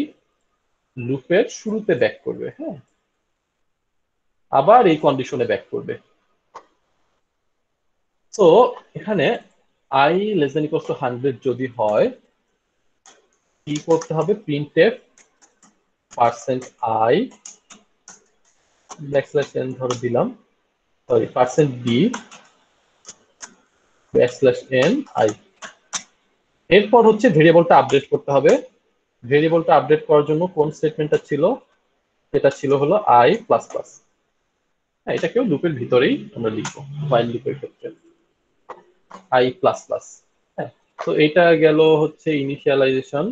লুপের শুরুতে ব্যাক করবে, হ্যাঁ, আবার এই কন্ডিশনে ব্যাক করবে। তো এখানে i less than equals to 100 যদি হয় কি করতে হবে, প্রিন্টএফ %i ব্যাকস্ল্যাশ n ধরে দিলাম, সরি %b \n i, এরপর হচ্ছে ভেরিয়েবলটা আপডেট করতে হবে। ভেরিয়েবলটা আপডেট করার জন্য কোন স্টেটমেন্টটা ছিল, এটা ছিল হলো i প্লাস প্লাস, হ্যাঁ, এটাকেও লুপের ভিতরেই আমরা লিখবো হোয়াইল লুপের ক্ষেত্রে i প্লাস প্লাস। হ্যাঁ, তো এটা গেল হচ্ছে ইনিশিয়ালাইজেশন,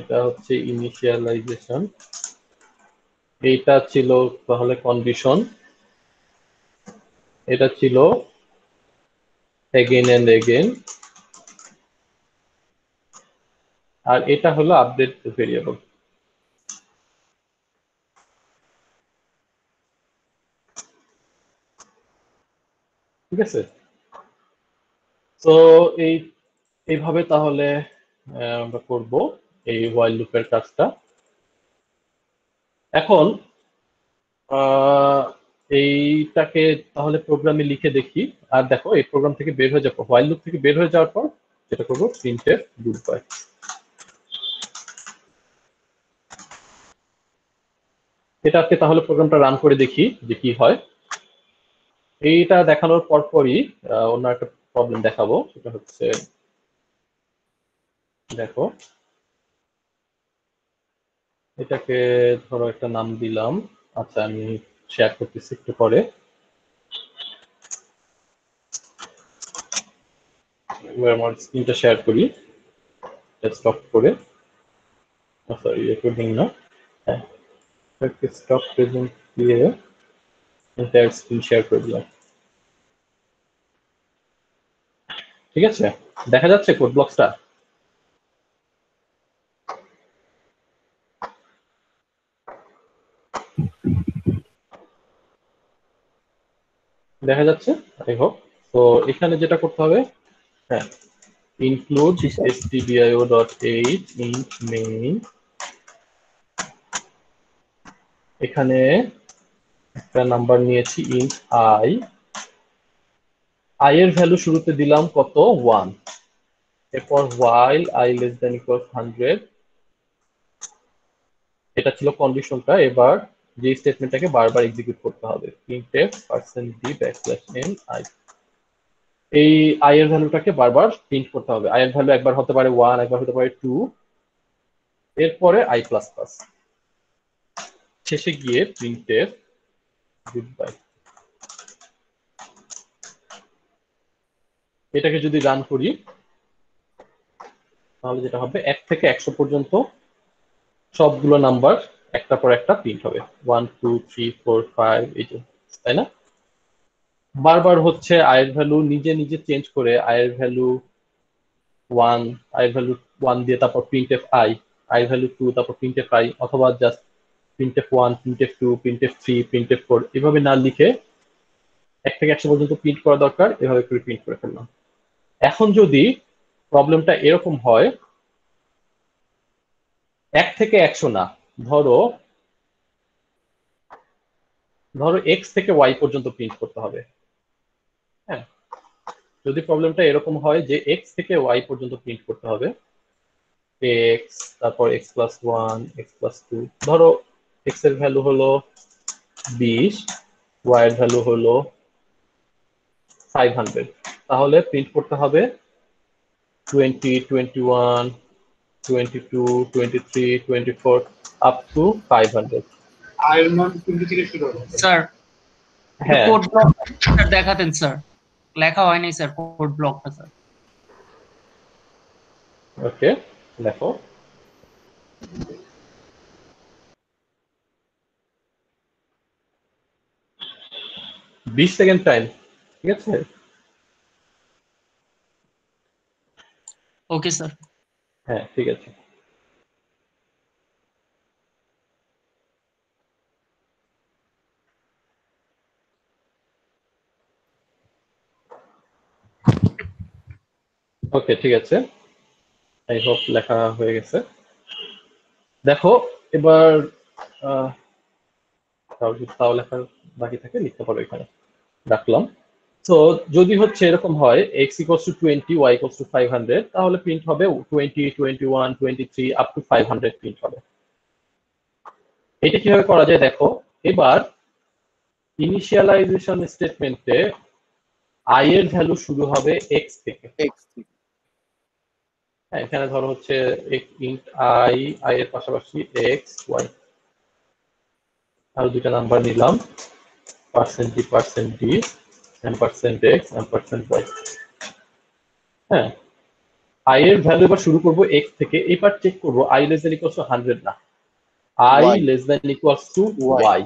এটা হচ্ছে ইনিশিয়ালাইজেশন, এইটা ছিল তাহলে কন্ডিশন, এটা ছিল এগেইন এন্ড এগেইন, আর এটা হলো আপডেট ভেরিয়েবল। ঠিক আছে? তো এইভাবে তাহলে আমরা করব এই হোয়াইল লুপের কাজটা। এখন এইটাকে তাহলে প্রোগ্রামে লিখে দেখি, আর দেখো এই প্রোগ্রাম থেকে বের হয়ে যাবো, হোয়াইল লুপ থেকে বের হয়ে যাওয়ার পর যেটা করবো প্রিন্টএফ গুড বাই। এটাকে তাহলে প্রোগ্রামটা রান করে দেখি যে কি হয়। এইটা দেখানোর পরপরই অন্য একটা প্রবলেম দেখাবো, সেটা হচ্ছে দেখো এটাকে ধরো একটা নাম দিলাম। আচ্ছা আমি শেয়ার করতেছি একটু পরে। এবার আমার স্ক্রিনটা শেয়ার করি স্টপ করে, সরি রেকর্ডিং না, হ্যাঁ স্টপ প্রেজেন্ট দিয়ে এন্টায়ার স্ক্রিন শেয়ার করে দিলাম। ঠিক আছে, দেখা যাচ্ছে কোড ব্লকসটা? দেখা যাচ্ছে আই হোপ। তো এখানে যেটা করতে হবে, হ্যাঁ include stdio.h int main, এখানে একটা নাম্বার নিয়েছি int i এর ভ্যালু শুরুতে দিলাম কত 1, এরপর while i less than equals 100, এটা ছিল কন্ডিশনটা। এবার যে স্টেটমেন্টটাকে বারবার এক্সিকিউট করতে হবে printf %d\n i, এই i এর ভ্যালুটাকে বারবার প্রিন্ট করতে হবে। i এর ভ্যালু একবার হতে পারে 1, একবার হতে পারে 2, এরপরে i++, শেষে গিয়ে printf goodbye। এটাকে যদি রান করি তাহলে যেটা হবে 1 থেকে 100 পর্যন্ত সবগুলো নাম্বার একটা পর একটা প্রিন্ট হবে, 1 2 3 4 5, এই যে, তাই না? বারবার হচ্ছে i এর ভ্যালু নিজে নিজে চেঞ্জ করে i এর ভ্যালু 1, i এর ভ্যালু 1 দিয়ে তারপর printf i এর ভ্যালু 2 তারপর printf i, অথবা just printf 1 printf 2 printf 3 printf 4 এভাবে না লিখে 1 থেকে 100 পর্যন্ত প্রিন্ট করা দরকার, এভাবে করে প্রিন্ট করে ফেললাম। এখন যদি প্রবলেমটা এরকম হয় 1 থেকে 100 না, ধরো x থেকে y পর্যন্ত প্রিন্ট করতে হবে। হ্যাঁ, যদি প্রবলেমটা এরকম হয় যে x থেকে y পর্যন্ত প্রিন্ট করতে হবে, x তারপর x+1 x+2, ধরো x এর ভ্যালু হলো 20, y এর ভ্যালু হলো 500, তাহলে প্রিন্ট করতে হবে 20 21 22 23 24 আপ টু 500। আয়ের মান 20 থেকে শুরু হবে। স্যার হ্যাঁ কোড ব্লক দেখাতেন স্যার, লেখা হয়নি স্যার কোড ব্লকটা স্যার। ওকে দেখো, বিশ সেকেন্ড টাইম, ঠিক আছে? Okay sir. হ্যাঁ ঠিক আছে। ওকে ঠিক আছে, আই হোপ লেখা হয়ে গেছে। দেখো এবার তাও লেখা বাকি থাকে লিখতে পারো, এখানে রাখলাম। তো যদি হচ্ছে এরকম হয় x equals to 20 y equals to 500, তাহলে প্রিন্ট হবে 20 21 23 আপ টু 500 প্রিন্ট হবে। এটা কিভাবে করা যায় দেখো, এবার ইনিশিয়ালাইজেশন স্টেটমেন্টে i এর ভ্যালু শুরু হবে x থেকে। হ্যাঁ, এখানে ধরো হচ্ছে int i এর পাশাপাশি x y, আর দুইটা নাম্বার নিলাম %d %d %x %y। হ্যাঁ, i এর ভ্যালু এবার শুরু করব x থেকে, এবার চেক করব i less than equals to 100 না, i less than equals to y,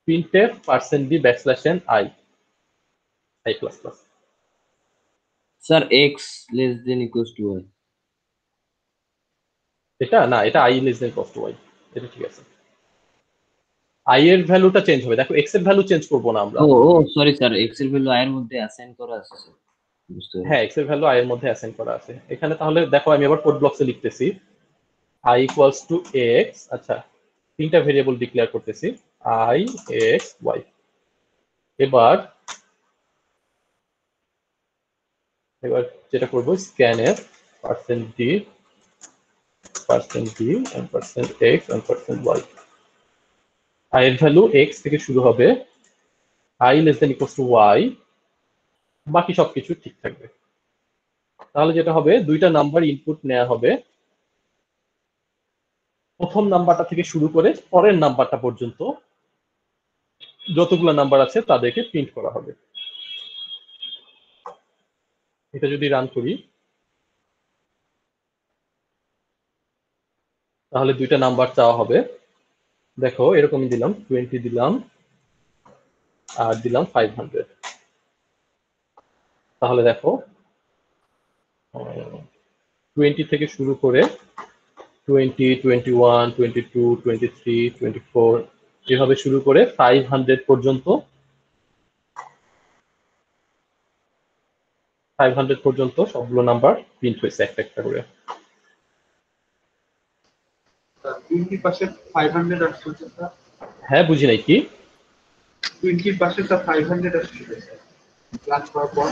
printf %d\n i i++। Sir x less than equals two y। এটা না, এটা i less than equals to y, এটা ঠিক আছে। i এর ভ্যালুটা চেঞ্জ হবে, দেখো x এর ভ্যালু চেঞ্জ করব না আমরা। ও সরি স্যার, x এর ভ্যালু i এর মধ্যে অ্যাসাইন করা আছে স্যার, বুঝতে পেরেছি। হ্যাঁ, x এর ভ্যালু i এর মধ্যে অ্যাসাইন করা আছে এখানে। তাহলে দেখো আমি আবার কোড ব্লকসে লিখতেছি i equals to x, আচ্ছা তিনটা ভেরিয়েবল ডিক্লেয়ার করতেছি i x y। এবার যেটা করব scanf %d percent b and percent x and percent y. I এর ভ্যালু এক্স থেকে শুরু হবে, i less than equals to y, বাকি সবকিছু ঠিক থাকবে। তাহলে যেটা হবে, দুইটা নাম্বার ইনপুট নেওয়া হবে, প্রথম নাম্বারটা থেকে শুরু করে পরের নাম্বারটা পর্যন্ত যতগুলো নাম্বার আছে তাদেরকে প্রিন্ট করা হবে। এটা যদি রান করি তাহলে দুইটা নাম্বার চাওয়া হবে। দেখো এরকমই দিলাম, 20 দিলাম আর দিলাম 500। তাহলে দেখো 20 থেকে শুরু করে 20, 21, 22, 23, 24 এভাবে শুরু করে 500 পর্যন্ত, 500 পর্যন্ত সবগুলো নাম্বার প্রিন্ট হয়েছে একটা একটা করে। 20 পাশে 500 আসছে স্যার। হ্যাঁ, বুঝি নাই কি? 20 পাশে স্যার 500 আসছে স্যার। প্লাস করার পর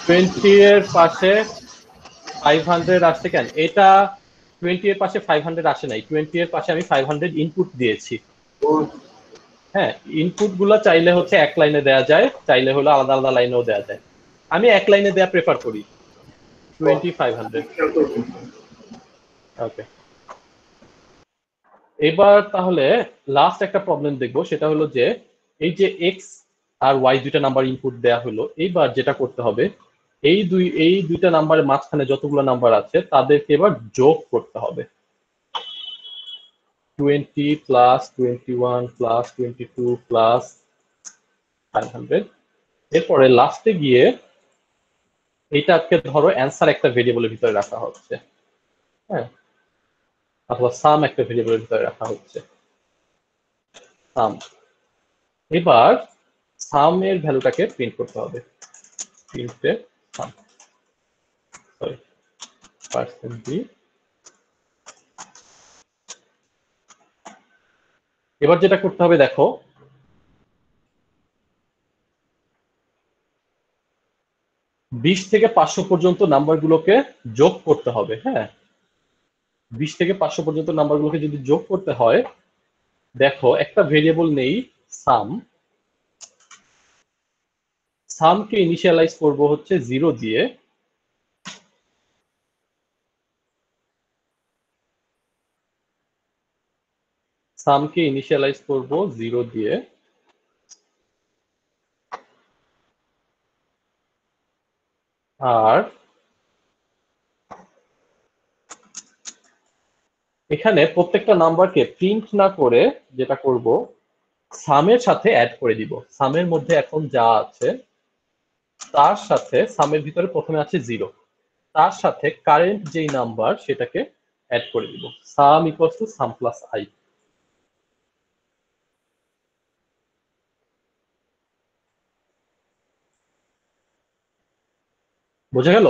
20 এর পাশে 500 আসছে কেন? এটা 20 এর পাশে 500 আসে নাই, 20 এর পাশে আমি 500 ইনপুট দিয়েছি। হ্যাঁ, ইনপুট গুলো চাইলে হচ্ছে এক লাইনে দেওয়া যায়, চাইলে হলো আলাদা আলাদা লাইনেও দেওয়া যায়। আমি এক লাইনে দেওয়া প্রেফার করি। 20, 500। ওকে, এবার তাহলে লাস্ট একটা প্রবলেম দেখবো, সেটা হলো যে এই যে এক্স আর ওয়াই দুইটা নাম্বার ইনপুট দেয়া হলো, এইবার যেটা করতে হবে, এই দুইটা নাম্বারের মাঝখানে যতগুলো নাম্বার আছে তাদেরকে এবার যোগ করতে হবে। 20 প্লাস 21 প্লাস 22 প্লাস 500। এরপরে লাস্টে গিয়ে এইটাকে ধরো অ্যান্সার একটা ভেরিয়েবলের ভিতরে রাখা হচ্ছে, হ্যাঁ, অথবা সাম একটা ভেরিয়েবলের ভিতরে রাখা হচ্ছে, সাম। এবার সাম এর ভ্যালুটাকে প্রিন্ট করতে হবে, প্রিন্টে সাম, সরি পার্সেন্ট বি। এবার যেটা করতে হবে দেখো, বিশ থেকে 500 পর্যন্ত নাম্বারগুলোকে যোগ করতে হবে। হ্যাঁ, 20 থেকে 500 পর্যন্ত নাম্বারগুলোকে যদি যোগ করতে হয়, দেখো একটা ভেরিয়েবল নেই সাম, সামকে ইনিশিয়ালাইজ করব হচ্ছে 0 দিয়ে, সামকে ইনিশিয়ালাইজ করব 0 দিয়ে, আর এখানে প্রত্যেকটা নাম্বারকে প্রিন্ট না করে যেটা করব, সামের সাথে অ্যাড করে দিব। সামের মধ্যে এখন যা আছে তার সাথে, সামের ভিতরে প্রথমে আছে 0, তার সাথে কারেন্ট যেই নাম্বার সেটাকে অ্যাড করে দিব। Sum equals to sum plus i. বোঝা গেল?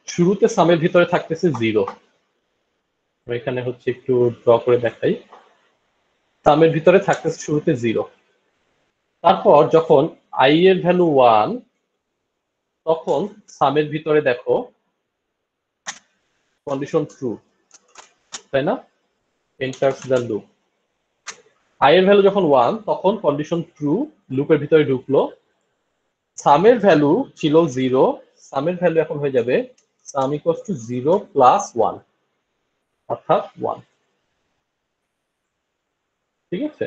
শুরুতে সামের ভিতরে থাকতেছে 0, এখানে হচ্ছে একটু ড্র করে দেখাই। সামের ভিতরে থাকতেছে শুরুতে 0, তারপর যখন আই এর ভ্যালু 1, তখন সামের ভিতরে দেখো কন্ডিশন ট্রু, তাই না? Enters the loop. আই এর ভ্যালু যখন 1, তখন কন্ডিশন ট্রু, লুপের ভিতরে ঢুকলো। সামের ভ্যালু ছিল 0, সামের ভ্যালু এখন হয়ে যাবে সাম ইকুয়ালস টু 0 প্লাস 1, অর্থাৎ 1। ঠিক আছে,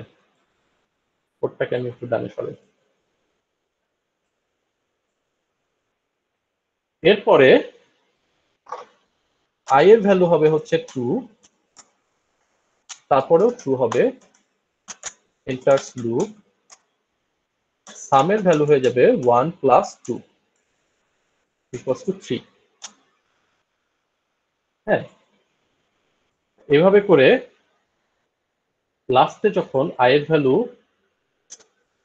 কোডটাকে আমি একটু ডানে সরাই। এরপরে আই এর ভ্যালু হবে হচ্ছে 2, তারপরেও ট্রু হবে, এন্টার্স লুপ, সামের ভ্যালু হয়ে যাবে 1 প্লাস 2 ইকুয়ালস টু 3। হ্যাঁ, এভাবে করে লাস্টে যখন আই এর ভ্যালু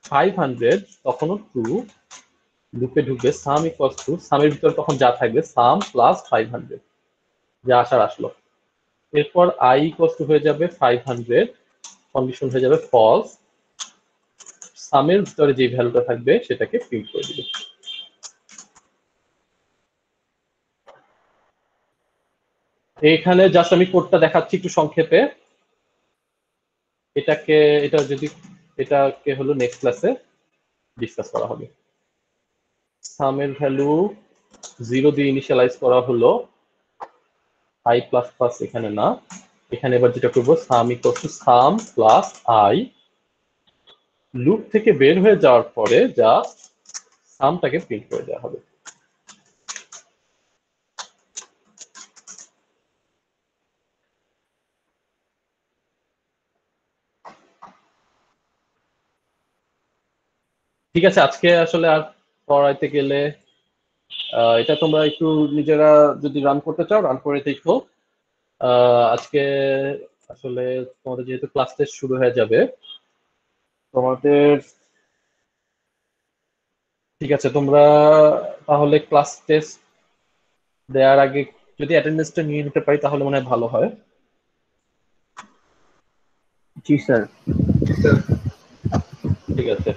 500, তখনও ট্রু, লুপে ঢুকবে, সাম ইকুয়ালস টু, সামের ভিতরে তখন যা থাকবে সাম প্লাস 500, যা আসার আসলো। এরপর আই ইকুয়ালস টু হয়ে যাবে 500, কন্ডিশন হয়ে যাবে ফলস, সামের ভিতরে যে ভ্যালুটা থাকবে সেটাকে প্রিন্ট করে দিবে। এখানে জাস্ট আমি কোডটা দেখাচ্ছি একটু সংক্ষেপে। এটাকে হলো নেক্সট ক্লাসে ডিসকাস করা হবে। সামের ভ্যালু 0 দিয়ে ইনিশিয়ালাইজ করা হলো, i প্লাস প্লাস এখানে না, এখানে এবার যেটা করবো sum equals to sum plus i, loop থেকে বের হয়ে যাওয়ার পরে যা সামটাকে প্রিন্ট করে দেওয়া হবে। ঠিক আছে, আজকে আসলে আর পড়াইতে গেলে এটা তোমরা একটু নিজেরা যদি রান করতে চাও রান করে দেখো। আজকে আসলে তোমাদের যেহেতু ক্লাস টেস্ট শুরু হয়ে যাবে তোমাদের, ঠিক আছে তোমরা তাহলে ক্লাস টেস্ট দেওয়ার আগে যদি অ্যাটেন্ডেন্সটা নিয়ে নিতে পারি তাহলে মনে হয় ভালো হয়। জি স্যার। ঠিক আছে।